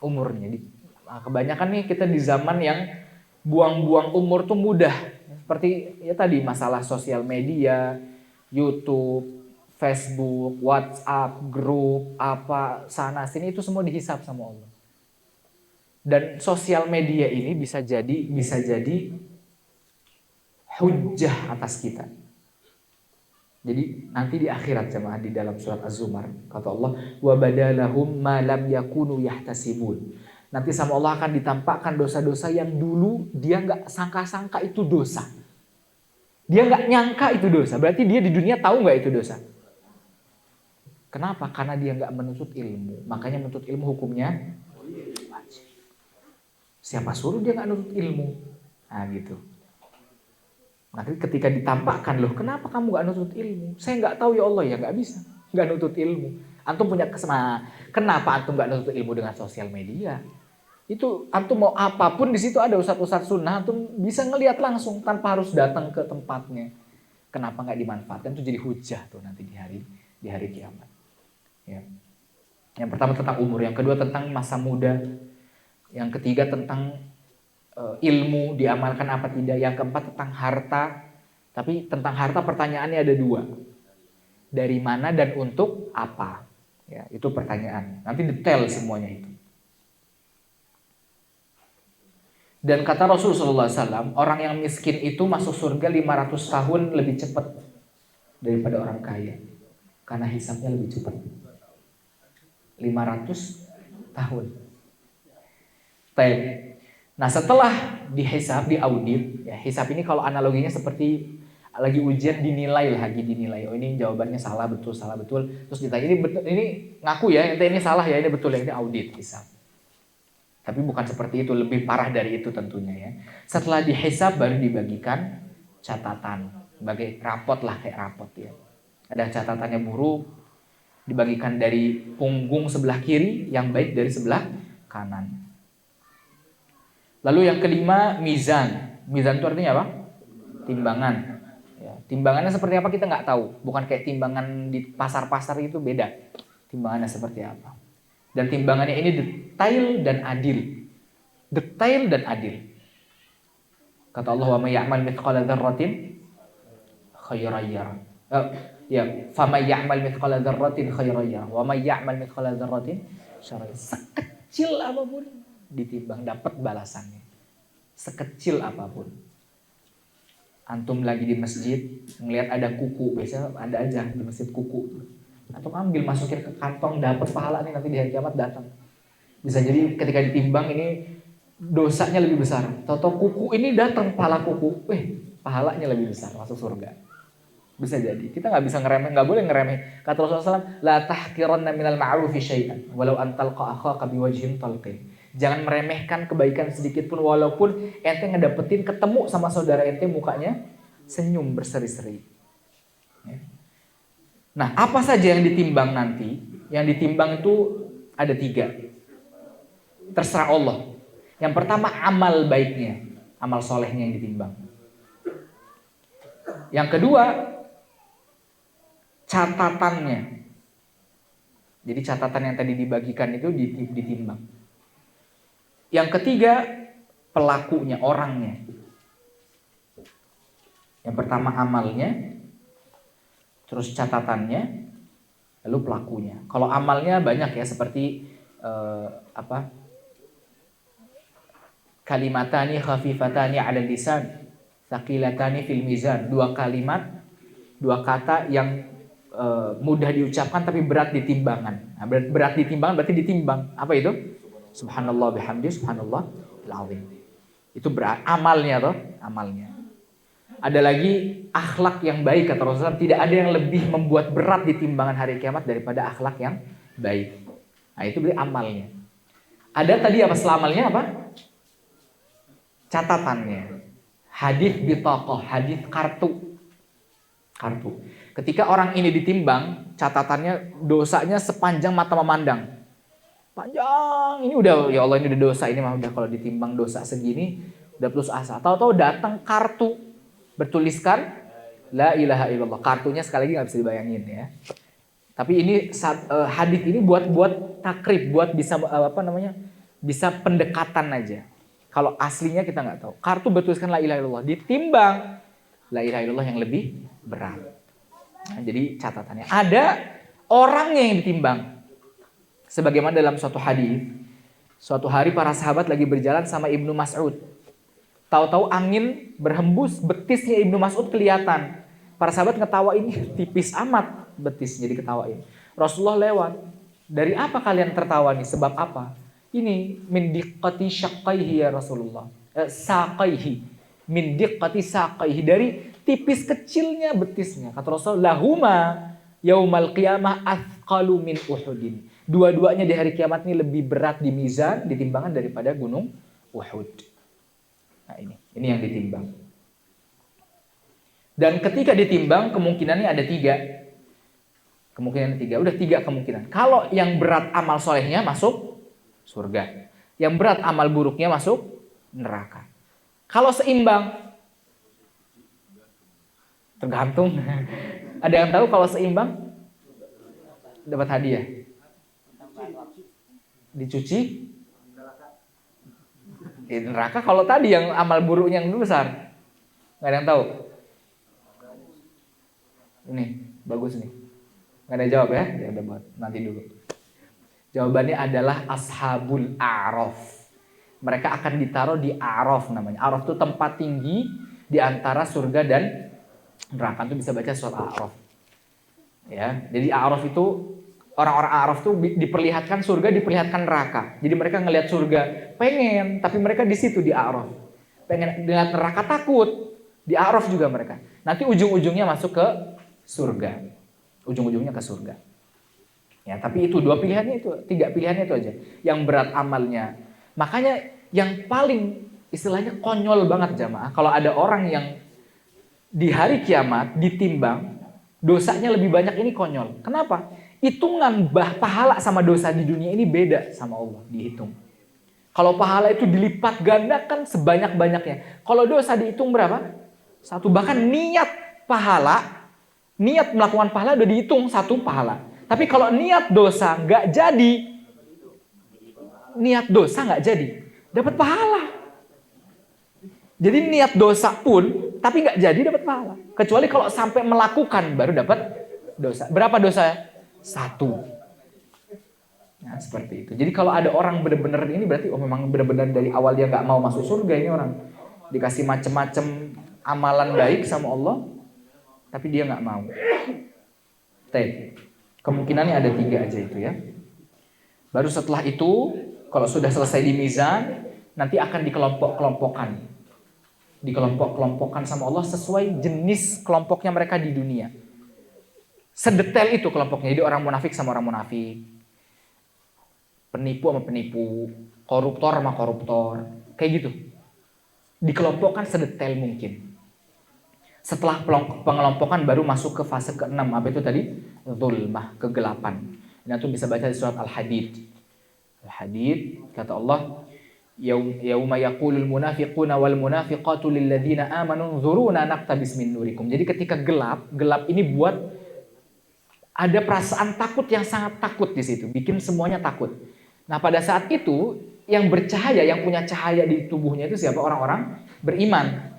umurnya. Kebanyakan nih kita di zaman yang buang-buang umur tuh mudah. Seperti ya tadi masalah sosial media, YouTube, Facebook, WhatsApp, grup, apa sana sini itu semua dihisab sama Allah. Dan sosial media ini bisa jadi hujjah atas kita. Jadi nanti di akhirat jemaah di dalam surat Az-Zumar kata Allah, wa badalahum ma lam yakunu yahtasibun. Nanti sama Allah akan ditampakkan dosa-dosa yang dulu dia nggak sangka-sangka itu dosa. Dia nggak nyangka itu dosa. Berarti dia di dunia tahu nggak itu dosa? Kenapa? Karena dia nggak menuntut ilmu. Makanya menuntut ilmu hukumnya wajib. Siapa suruh dia nggak nuntut ilmu? Nah gitu. Nanti ketika ditampakkan, loh kenapa kamu nggak nuntut ilmu? Saya nggak tahu ya Allah, ya nggak bisa. Nggak nuntut ilmu. Antum punya kesemangat. Kenapa antum nggak nuntut ilmu dengan sosial media? Itu antum mau apapun di situ ada ustadz-ustadz sunnah, antum bisa ngelihat langsung tanpa harus datang ke tempatnya. Kenapa nggak dimanfaatkan? Itu jadi hujah tuh nanti di hari kiamat. Ya. Yang pertama tentang umur, yang kedua tentang masa muda, yang ketiga tentang ilmu diamalkan apa tidak, yang keempat tentang harta. Tapi tentang harta pertanyaannya ada dua, dari mana dan untuk apa. Ya, itu pertanyaan. Nanti detail semuanya itu. Dan kata Rasulullah SAW, orang yang miskin itu masuk surga 500 tahun lebih cepat daripada orang kaya. Karena hisabnya lebih cepat. 500 tahun. Baik. Nah setelah dihisab, diaudit, ya hisab ini kalau analoginya seperti lagi ujian dinilai lagi dinilai. Oh ini jawabannya salah betul, terus ditanya ini betul, ini ngaku ya, ini salah ya, ini betul ya, ini audit hisab. Tapi bukan seperti itu, lebih parah dari itu tentunya ya. Setelah dihisab baru dibagikan catatan, sebagai rapot lah, kayak rapot ya. Ada catatannya buruk, dibagikan dari punggung sebelah kiri, yang baik dari sebelah kanan. Lalu yang kelima, mizan. Mizan itu artinya apa? Timbangan. Ya, timbangannya seperti apa kita nggak tahu. Bukan kayak timbangan di pasar-pasar itu, beda. Timbangannya seperti apa. Dan timbangannya ini detail dan adil. Detail dan adil. Kata Allah, wa may ya'mal mithqala dzarratin khairan yarah. Ya, fa may ya'mal mithqala dzarratin khairan yarah, wa may ya'mal mithqala dzarratin syarran. Sekecil apapun ditimbang dapat balasannya. Sekecil apapun. Antum lagi di masjid ngelihat ada kuku, biasanya ada aja di masjid kuku. Atau ambil masukin ke kantong, dapat pahala nih nanti di hari kiamat datang. Bisa jadi ketika ditimbang ini dosanya lebih besar. Tahu-tahu kuku ini datang pahala kuku, pahalanya lebih besar, masuk surga. Bisa jadi. Kita nggak bisa ngeremeh, nggak boleh ngeremeh. Kata Rasulullah SAW, la tahqiranna minal ma'rufi syai'an walau an talqa akhaka biwajhin talqin. Jangan meremehkan kebaikan sedikit pun, walaupun ente ngedapetin ketemu sama saudara ente mukanya senyum berseri-seri. Ya. Nah, apa saja yang ditimbang nanti? Yang ditimbang itu ada 3. Terserah Allah. Yang pertama amal baiknya, amal solehnya yang ditimbang. Yang kedua catatannya. Jadi catatan yang tadi dibagikan itu ditimbang. Yang ketiga pelakunya, orangnya. Yang pertama amalnya, terus catatannya, lalu pelakunya. Kalau amalnya banyak ya, seperti kalimatani khafifatani 'ala lisan, tsaqilatani fil mizan. 2 kalimat, 2 kata yang mudah diucapkan tapi berat di timbangan. Nah, berat di timbangan berarti ditimbang. Apa itu? Subhanallah bihamdi, subhanallahil azim. Itu amalnya toh, amalnya. Ada lagi akhlak yang baik, kata Rasulullah, tidak ada yang lebih membuat berat di timbangan hari kiamat daripada akhlak yang baik. Nah, itu berarti amalnya. Ada tadi apa selamalnya apa? Catatannya. Hadis bitaqah, hadis kartu. Kartu. Ketika orang ini ditimbang, catatannya dosanya sepanjang mata memandang. Panjang, ini udah, ya Allah ini udah dosa, ini mah udah kalau ditimbang dosa segini udah plus asa. Tahu-tahu datang kartu bertuliskan la ilaha illallah. Kartunya sekali lagi nggak bisa dibayangin ya. Tapi ini hadis ini buat takrib, buat bisa bisa pendekatan aja. Kalau aslinya kita nggak tahu. Kartu bertuliskan la ilaha illallah, ditimbang la ilaha illallah yang lebih berat. Nah, jadi catatannya ada orangnya yang ditimbang. Sebagaimana dalam suatu hadis, suatu hari para sahabat lagi berjalan sama Ibnu Mas'ud. Tahu-tahu angin berhembus, betisnya Ibnu Mas'ud kelihatan. Para sahabat ngetawain, tipis amat betisnya diketawain. Rasulullah lewat. Dari apa kalian tertawa nih? Sebab apa? Ini min diqqati syaqqaihi ya Rasulullah. Saqaihi. Min diqqati saqaihi. Dari tipis kecilnya betisnya. Kata Rasulullah, lahuma yaumal qiyamah athqalu min Uhudin. Dua-duanya di hari kiamat ini lebih berat di mizan, di timbangan daripada gunung Uhud. Nah ini yang ditimbang. Dan ketika ditimbang kemungkinannya ada 3. Kemungkinan 3, udah 3 kemungkinan. Kalau yang berat amal solehnya masuk surga. Yang berat amal buruknya masuk neraka. Kalau seimbang, tergantung. Ada yang tahu kalau seimbang dapat hadiah? Dicuci di neraka. Kalau tadi yang amal buruknya yang besar, nggak ada yang tahu. Ini bagus nih, nggak ada jawab ya? Ya udah buat nanti dulu. Jawabannya adalah ashabul a'raf. Mereka akan ditaruh di a'raf namanya. A'raf itu tempat tinggi di antara surga dan neraka. Itu bisa baca surat A'raf. Ya, jadi A'raf itu orang-orang A'raf itu diperlihatkan surga, diperlihatkan neraka. Jadi mereka ngelihat surga pengen, tapi mereka di situ di A'raf. Pengen lihat neraka takut. Di A'raf juga mereka. Nanti ujung-ujungnya masuk ke surga. Ujung-ujungnya ke surga. Ya, tapi itu dua pilihannya itu, tiga pilihannya itu aja. Yang berat amalnya. Makanya yang paling istilahnya konyol banget jamaah, kalau ada orang yang di hari kiamat ditimbang dosanya lebih banyak, ini konyol. Kenapa? Hitungan pahala sama dosa di dunia ini beda sama Allah dihitung. Kalau pahala itu dilipat gandakan sebanyak-banyaknya. Kalau dosa dihitung berapa? Satu. Bahkan niat pahala, niat melakukan pahala udah dihitung satu pahala. Tapi kalau niat dosa nggak jadi, niat dosa nggak jadi, dapat pahala. Jadi niat dosa pun, tapi nggak jadi dapat pahala. Kecuali kalau sampai melakukan baru dapat dosa. Berapa dosa? Satu. Nah seperti itu. Jadi kalau ada orang benar-benar ini berarti memang benar-benar dari awal dia nggak mau masuk surga ini orang. Dikasih macam-macam amalan baik sama Allah, tapi dia nggak mau. Kemungkinannya ada 3 aja itu ya. Baru setelah itu, kalau sudah selesai di mizan, nanti akan dikelompok-kelompokkan. Dikelompok-kelompokkan sama Allah sesuai jenis kelompoknya mereka di dunia. Sedetail itu kelompoknya. Jadi orang munafik sama orang munafik. Penipu sama penipu. Koruptor sama koruptor. Kayak gitu. Dikelompokkan sedetail mungkin. Setelah pengelompokan baru masuk ke fase ke-6. Apa itu tadi? Zulmah, kegelapan. Dan itu bisa baca di surat Al-Hadid. Al-Hadid, kata Allah, yauma yaqulul munafiquna wal munafiqatu lil ladzina amanu nzuruna naqtabis min nurikum. Jadi ketika gelap ini buat ada perasaan takut yang sangat takut di situ, bikin semuanya takut. Nah, pada saat itu yang bercahaya, yang punya cahaya di tubuhnya itu siapa? Orang-orang beriman.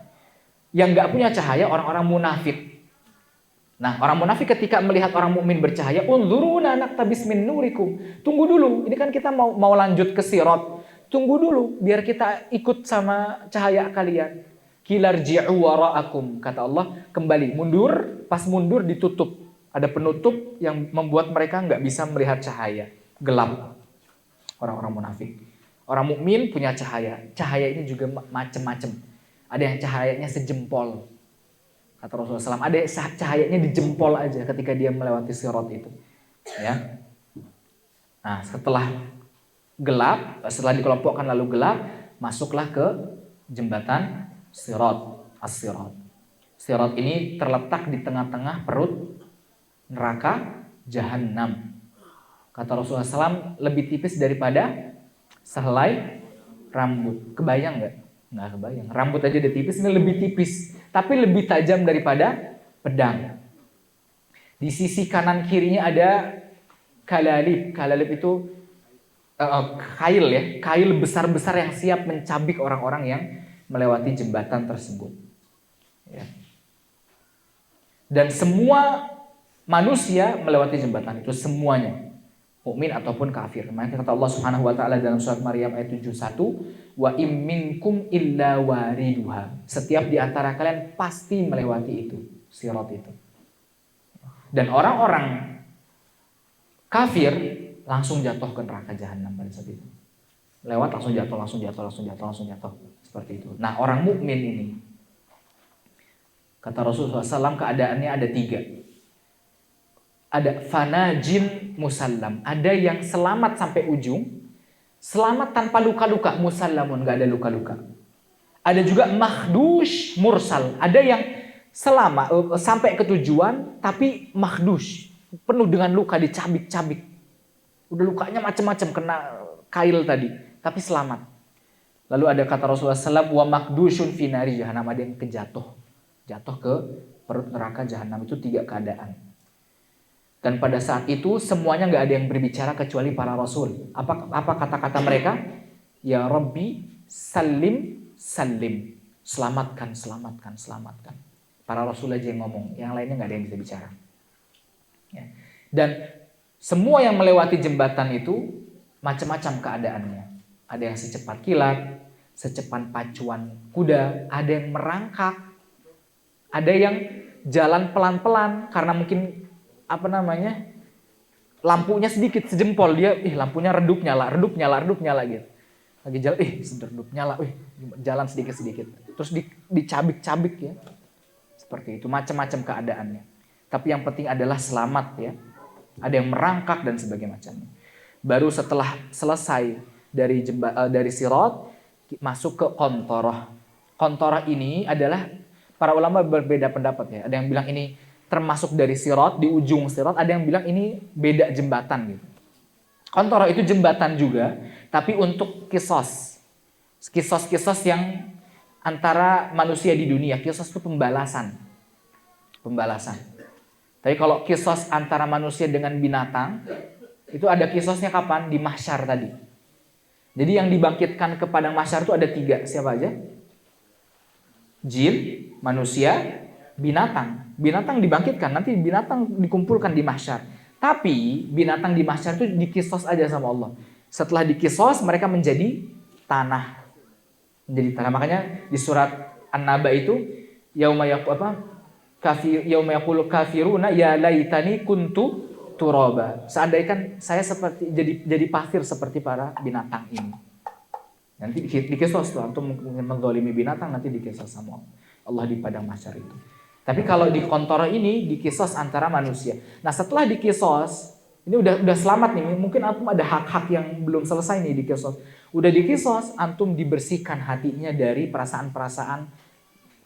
Yang nggak punya cahaya orang-orang munafik. Nah, orang munafik ketika melihat orang mukmin bercahaya, unzuruna naqtabis min nurikum. Tunggu dulu, ini kan kita mau lanjut ke sirat. Tunggu dulu biar kita ikut sama cahaya kalian. Kilarji'u wara'akum, kata Allah, kembali mundur, pas mundur ditutup. Ada penutup yang membuat mereka nggak bisa melihat cahaya, gelap. Orang-orang munafik. Orang mukmin punya cahaya. Cahaya ini juga macam-macam. Ada yang cahayanya sejempol. Kata Rasulullah SAW, ada cahayanya di jempol aja ketika dia melewati sirat itu. Ya. Nah, setelah gelap, setelah dikelompokkan lalu gelap, masuklah ke jembatan sirat, as-sirat. Sirat ini terletak di tengah-tengah perut neraka Jahannam. Kata Rasulullah SAW, lebih tipis daripada sehelai rambut. Kebayang nggak? Nggak kebayang. Rambut aja udah tipis, ini lebih tipis. Tapi lebih tajam daripada pedang. Di sisi kanan kirinya ada kalalib. Kalalib itu kail ya. Kail besar-besar yang siap mencabik orang-orang yang melewati jembatan tersebut. Ya. Dan semua manusia melewati jembatan itu semuanya. Mukmin ataupun kafir. Makanya kata Allah Subhanahu wa taala dalam surat Maryam ayat 71, wa im minkum illa wariduha. Setiap di antara kalian pasti melewati itu, sirat itu. Dan orang-orang kafir langsung jatuh ke neraka Jahannam pada saat itu. Lewat langsung jatuh. Seperti itu. Nah, orang mukmin ini kata Rasulullah SAW keadaannya ada 3. Ada fanajin musallam, ada yang selamat sampai ujung, selamat tanpa luka-luka, musallamun, gak ada luka-luka. Ada juga makhdush mursal, ada yang selamat sampai ke tujuan tapi makhdush, penuh dengan luka, dicabik-cabik. Udah lukanya macam-macam, kena kail tadi, tapi selamat. Lalu ada kata Rasulullah SAW, wa makhdushun fi nari jahannam, ada yang jatuh ke perut neraka Jahannam. Itu 3 keadaan. Dan pada saat itu semuanya nggak ada yang berbicara kecuali para rasul. Apa kata-kata mereka? Ya Rabbi, salim, salim. Selamatkan, selamatkan, selamatkan. Para rasul aja yang ngomong, yang lainnya nggak ada yang bisa bicara. Ya. Dan semua yang melewati jembatan itu macam-macam keadaannya. Ada yang secepat kilat, secepat pacuan kuda, ada yang merangkak, ada yang jalan pelan-pelan karena mungkin lampunya sedikit sejempol, dia lampunya redup nyala gitu. Lagi jalan redup nyala, jalan sedikit terus dicabik-cabik ya. Seperti itu, macam-macam keadaannya. Tapi yang penting adalah selamat ya. Ada yang merangkak dan sebagainya macamnya. Baru setelah selesai dari Sirat masuk ke Qantharah. Qantharah ini adalah, para ulama berbeda pendapat ya. Ada yang bilang ini termasuk dari Sirat, di ujung Sirat, ada yang bilang ini beda jembatan gitu. Qantharah itu jembatan juga, tapi untuk kisos yang antara manusia di dunia. Kisos itu pembalasan. Tapi kalau kisos antara manusia dengan binatang, itu ada kisosnya kapan? Di mahsyar tadi. Jadi yang dibangkitkan ke padang mahsyar itu ada 3. Siapa aja? Jin, manusia, binatang. Binatang dibangkitkan, nanti binatang dikumpulkan di mahsyar. Tapi binatang di mahsyar itu dikisos aja sama Allah. Setelah dikisos, mereka menjadi tanah. Makanya di surat An-Naba itu yauma yaqulu kafiruna ya laitani kuntu turaba. Seandainya kan saya seperti jadi pasir seperti para binatang ini. Nanti dikisos tuh, antum menzalimi binatang nanti dikisos sama Allah di padang mahsyar itu. Tapi kalau di Qantharah ini dikisos antara manusia. Nah, setelah dikisos, ini udah selamat nih. Mungkin antum ada hak-hak yang belum selesai nih dikisos. Udah dikisos, antum dibersihkan hatinya dari perasaan-perasaan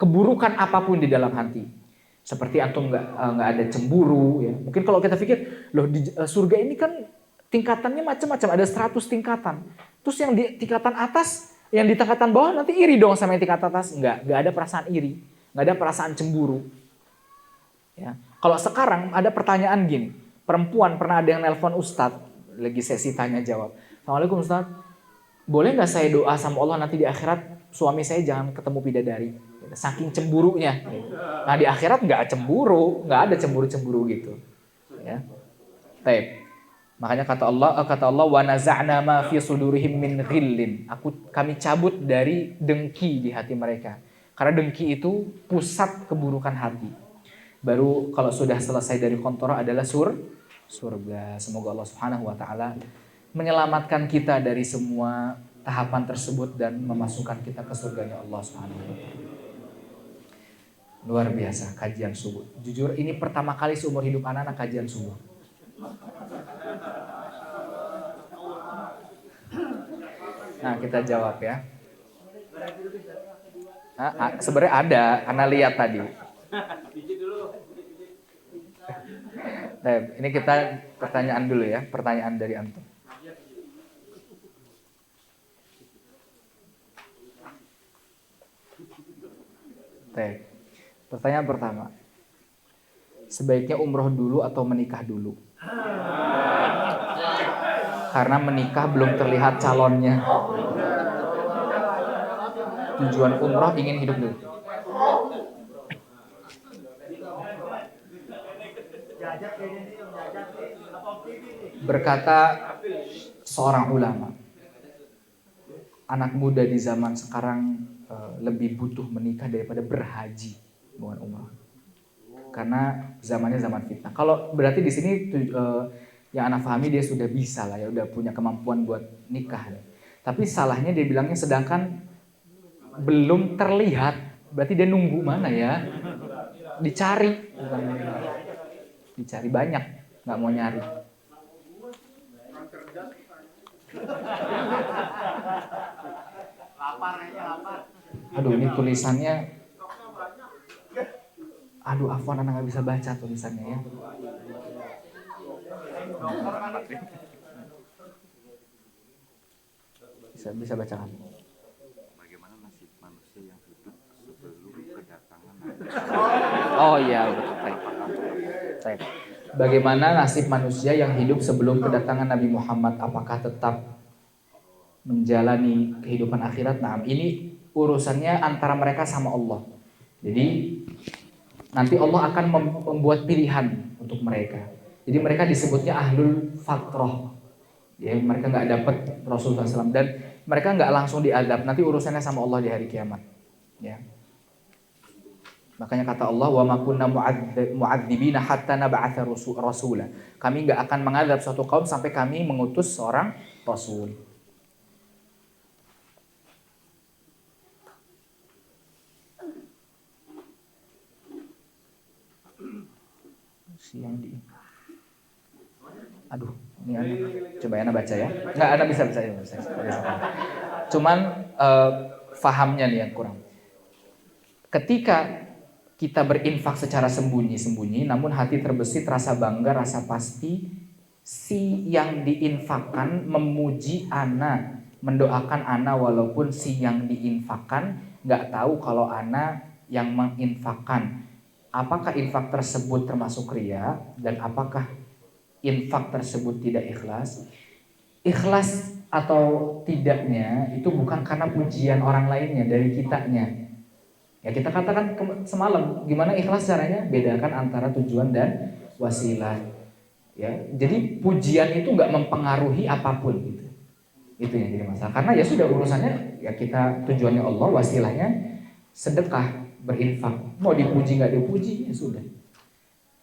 keburukan apapun di dalam hati. Seperti antum nggak ada cemburu ya. Mungkin kalau kita pikir, loh di surga ini kan tingkatannya macam-macam, ada 100 tingkatan. Terus yang di tingkatan atas, yang di tingkatan bawah nanti iri dong sama yang tingkatan atas. Nggak ada perasaan iri, nggak ada perasaan cemburu. Ya. Kalau sekarang ada pertanyaan gini, perempuan pernah ada yang nelpon Ustadz, lagi sesi tanya jawab. Assalamualaikum Ustadz, boleh nggak saya doa sama Allah nanti di akhirat suami saya jangan ketemu bidadari? Saking cemburunya. Nah di akhirat nggak cemburu, nggak ada cemburu-cemburu gitu. Ya. Taib. Makanya kata Allah wa naza'na ma fi sudurihim min ghillin. Kami cabut dari dengki di hati mereka. Karena dengki itu pusat keburukan hati. Baru kalau sudah selesai dari Qantharah adalah surga. Semoga Allah Subhanahu wa taala menyelamatkan kita dari semua tahapan tersebut dan memasukkan kita ke surganya Allah Subhanahu wa taala. Luar biasa kajian subuh. Jujur ini pertama kali seumur hidup anak-anak kajian subuh. Nah, kita jawab ya. Sebenarnya ada, Ana lihat tadi. Nah, ini kita pertanyaan dulu ya, pertanyaan dari antum. Baik. Pertanyaan pertama. Sebaiknya umroh dulu atau menikah dulu? Karena menikah belum terlihat calonnya. Tujuan umroh ingin hidup dulu. Berkata seorang ulama, anak muda di zaman sekarang lebih butuh menikah daripada berhaji, bukan umrah. Karena zamannya zaman fitnah. Kalau berarti di sini yang anak pahami dia sudah bisa lah ya, udah punya kemampuan buat nikah. Tapi salahnya dia bilangnya sedangkan belum terlihat, berarti dia nunggu mana ya? Dicari, bukan dicari banyak, nggak mau nyari. Aduh, ini tulisannya. Aduh, afwan, anak nggak bisa baca tulisannya ya. Bisa baca kan? Bagaimana nasib manusia yang hidup sebelum kedatangan? Oh iya, betul. Baik. bagaimana nasib manusia yang hidup sebelum kedatangan Nabi Muhammad? Apakah tetap menjalani kehidupan akhirat? Nah, ini urusannya antara mereka sama Allah. Jadi nanti Allah akan membuat pilihan untuk mereka. Jadi mereka disebutnya ahlul fatrah. Ya, mereka nggak dapat Rasulullah SAW dan mereka nggak langsung diadab. Nanti urusannya sama Allah di hari kiamat. Ya. Makanya kata Allah, wa ma kunna mu'adzibina hatta nab'atsa rasula. Kami nggak akan mengadab suatu kaum sampai kami mengutus seorang rasul. Siang di. Aduh, ini coba Ana baca ya. Nggak, Ana bisa baca ya. Cuman fahamnya nih yang kurang. Ketika kita berinfak secara sembunyi-sembunyi, namun hati terbesit rasa bangga, rasa pasti si yang diinfakkan memuji ana, mendoakan ana walaupun si yang diinfakkan nggak tahu kalau ana yang menginfakkan. Apakah infak tersebut termasuk riya dan apakah infak tersebut tidak ikhlas? Ikhlas atau tidaknya itu bukan karena pujian orang lainnya dari kitanya. Ya kita katakan semalam gimana ikhlas caranya? Bedakan antara tujuan dan wasilah. Ya, jadi pujian itu nggak mempengaruhi apapun gitu. Itu yang jadi masalah. Karena ya sudah urusannya ya kita tujuannya Allah, wasilahnya sedekah, berinfak. Mau dipuji nggak dipuji ya sudah.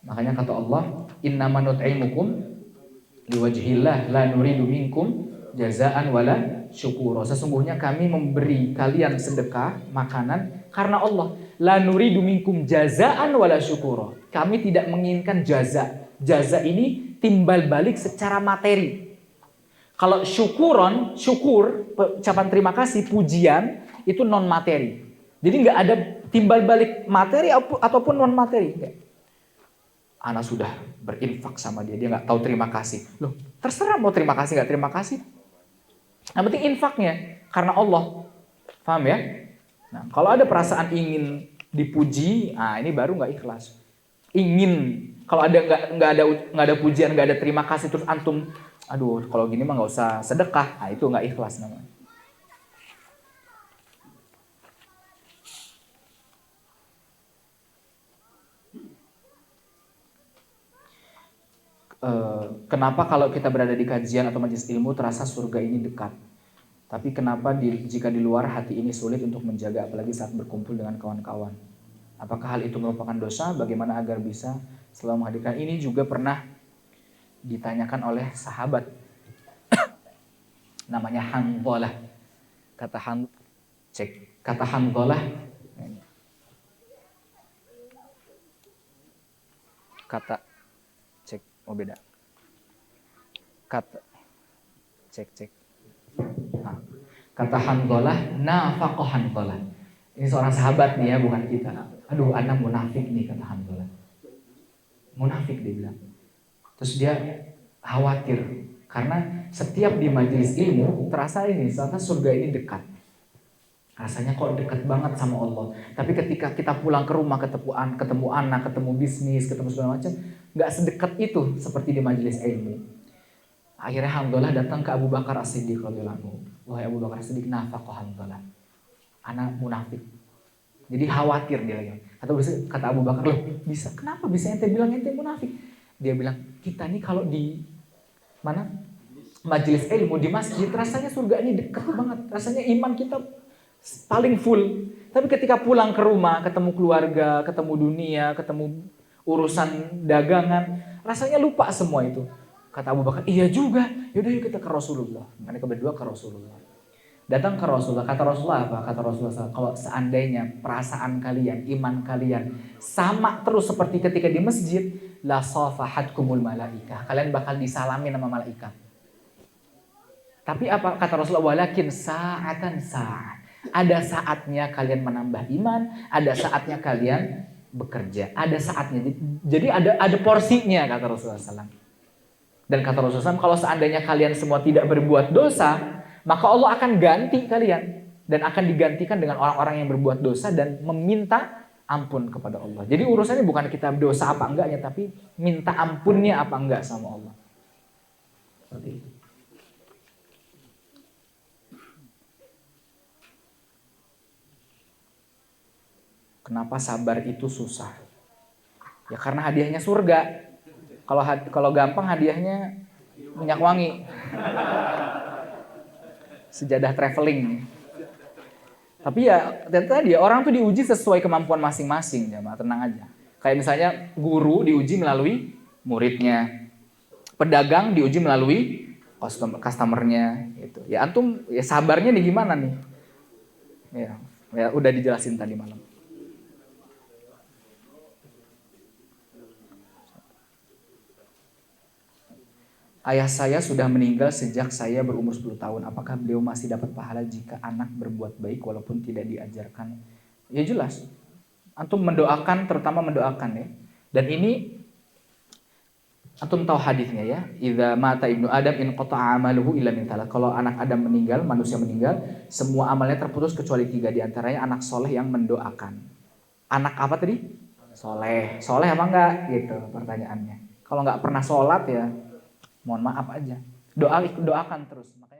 Makanya kata Allah, innama nut'imukum liwajhillah la nuridu minkum jazaan wala syukura. Sesungguhnya kami memberi kalian sedekah, makanan karena Allah. La nuridu minkum jazaan wala syukura. Kami tidak menginginkan jaza. Jaza ini timbal balik secara materi. Kalau syukuron, syukur, ucapan terima kasih, pujian itu non materi. Jadi nggak ada timbal balik materi ataupun non materi. Ana sudah berinfak sama dia nggak tahu terima kasih. Loh, terserah mau terima kasih nggak terima kasih. Yang penting infaknya karena Allah. Paham ya? Nah, kalau ada perasaan ingin dipuji, nah ini baru nggak ikhlas. Ingin, kalau ada nggak ada pujian, nggak ada terima kasih terus antum, aduh kalau gini mah nggak usah sedekah, nah itu nggak ikhlas namanya. Kenapa kalau kita berada di kajian atau majelis ilmu terasa surga ini dekat? Tapi kenapa jika di luar hati ini sulit untuk menjaga apalagi saat berkumpul dengan kawan-kawan? Apakah hal itu merupakan dosa? Bagaimana agar bisa selalu menghadirkan? Ini juga pernah ditanyakan oleh sahabat namanya Hanzalah. Kata Hanzalah beda. Kata Hanzalah, nafaqah Hanzalah. Ini seorang sahabat nih ya, bukan kita. Aduh, ana munafik nih, kata Hanzalah. Munafik dia bilang. Terus dia khawatir karena setiap di majelis ilmu terasa ini, ternyata surga ini dekat. Rasanya kok dekat banget sama Allah. Tapi ketika kita pulang ke rumah ketemu anak, ketemu bisnis, ketemu segala macam, nggak sedekat itu seperti di majelis ilmu. Akhirnya Hanzalah datang ke Abu Bakar As-Siddiq radhiyallahu anhu. Wahai Abu Bakar As-Siddiq, nafaqah Hanzalah. Anak munafik. Jadi khawatir dia lagi. Kata Abu Bakar, loh bisa? Kenapa bisa ente bilang ente munafik? Dia bilang, kita nih kalau di mana majelis ilmu di masjid rasanya surga ini dekat banget. Rasanya iman kita paling full. Tapi ketika pulang ke rumah, ketemu keluarga, ketemu dunia, ketemu urusan dagangan, rasanya lupa semua itu. Kata Abu Bakar, iya juga. Yaudah yuk kita ke Rasulullah. Mereka berdua ke Rasulullah. Datang ke Rasulullah. Kata Rasulullah apa? Kata Rasulullah, kalau seandainya perasaan kalian, iman kalian sama terus seperti ketika di masjid, la safahatkumul malaikah. Kalian bakal disalamin sama malaikat. Tapi apa kata Rasulullah? Walakin sa'atan sa'at. Ada saatnya kalian menambah iman, ada saatnya kalian bekerja, ada saatnya. Jadi ada porsinya kata Rasulullah SAW. Dan kata Rasulullah SAW, kalau seandainya kalian semua tidak berbuat dosa, maka Allah akan ganti kalian dan akan digantikan dengan orang-orang yang berbuat dosa dan meminta ampun kepada Allah. Jadi urusannya bukan kita dosa apa enggaknya, tapi minta ampunnya apa enggak sama Allah. Seperti itu. Kenapa sabar itu susah? Ya karena hadiahnya surga. Kalau gampang hadiahnya minyak wangi. Sejadah traveling. Tapi ya tadi ya orang tuh diuji sesuai kemampuan masing-masing, ya, tenang aja. Kayak misalnya guru diuji melalui muridnya. Pedagang diuji melalui customernya gitu. Ya antum ya sabarnya nih gimana nih? Ya udah dijelasin tadi malam. Ayah saya sudah meninggal sejak saya berumur 10 tahun. Apakah beliau masih dapat pahala jika anak berbuat baik walaupun tidak diajarkan? Ya jelas. Antum mendoakan, terutama mendoakan ya. Dan ini antum tahu hadisnya ya. Idza mata ibnu Adam in qata'a amaluhu illa min thalath. Kalau anak Adam meninggal, manusia meninggal, semua amalnya terputus kecuali 3, di antaranya anak soleh yang mendoakan. Anak apa tadi? Soleh. Soleh apa enggak? Gitu pertanyaannya. Kalau enggak pernah sholat ya mohon maaf aja. Doakan terus. Makanya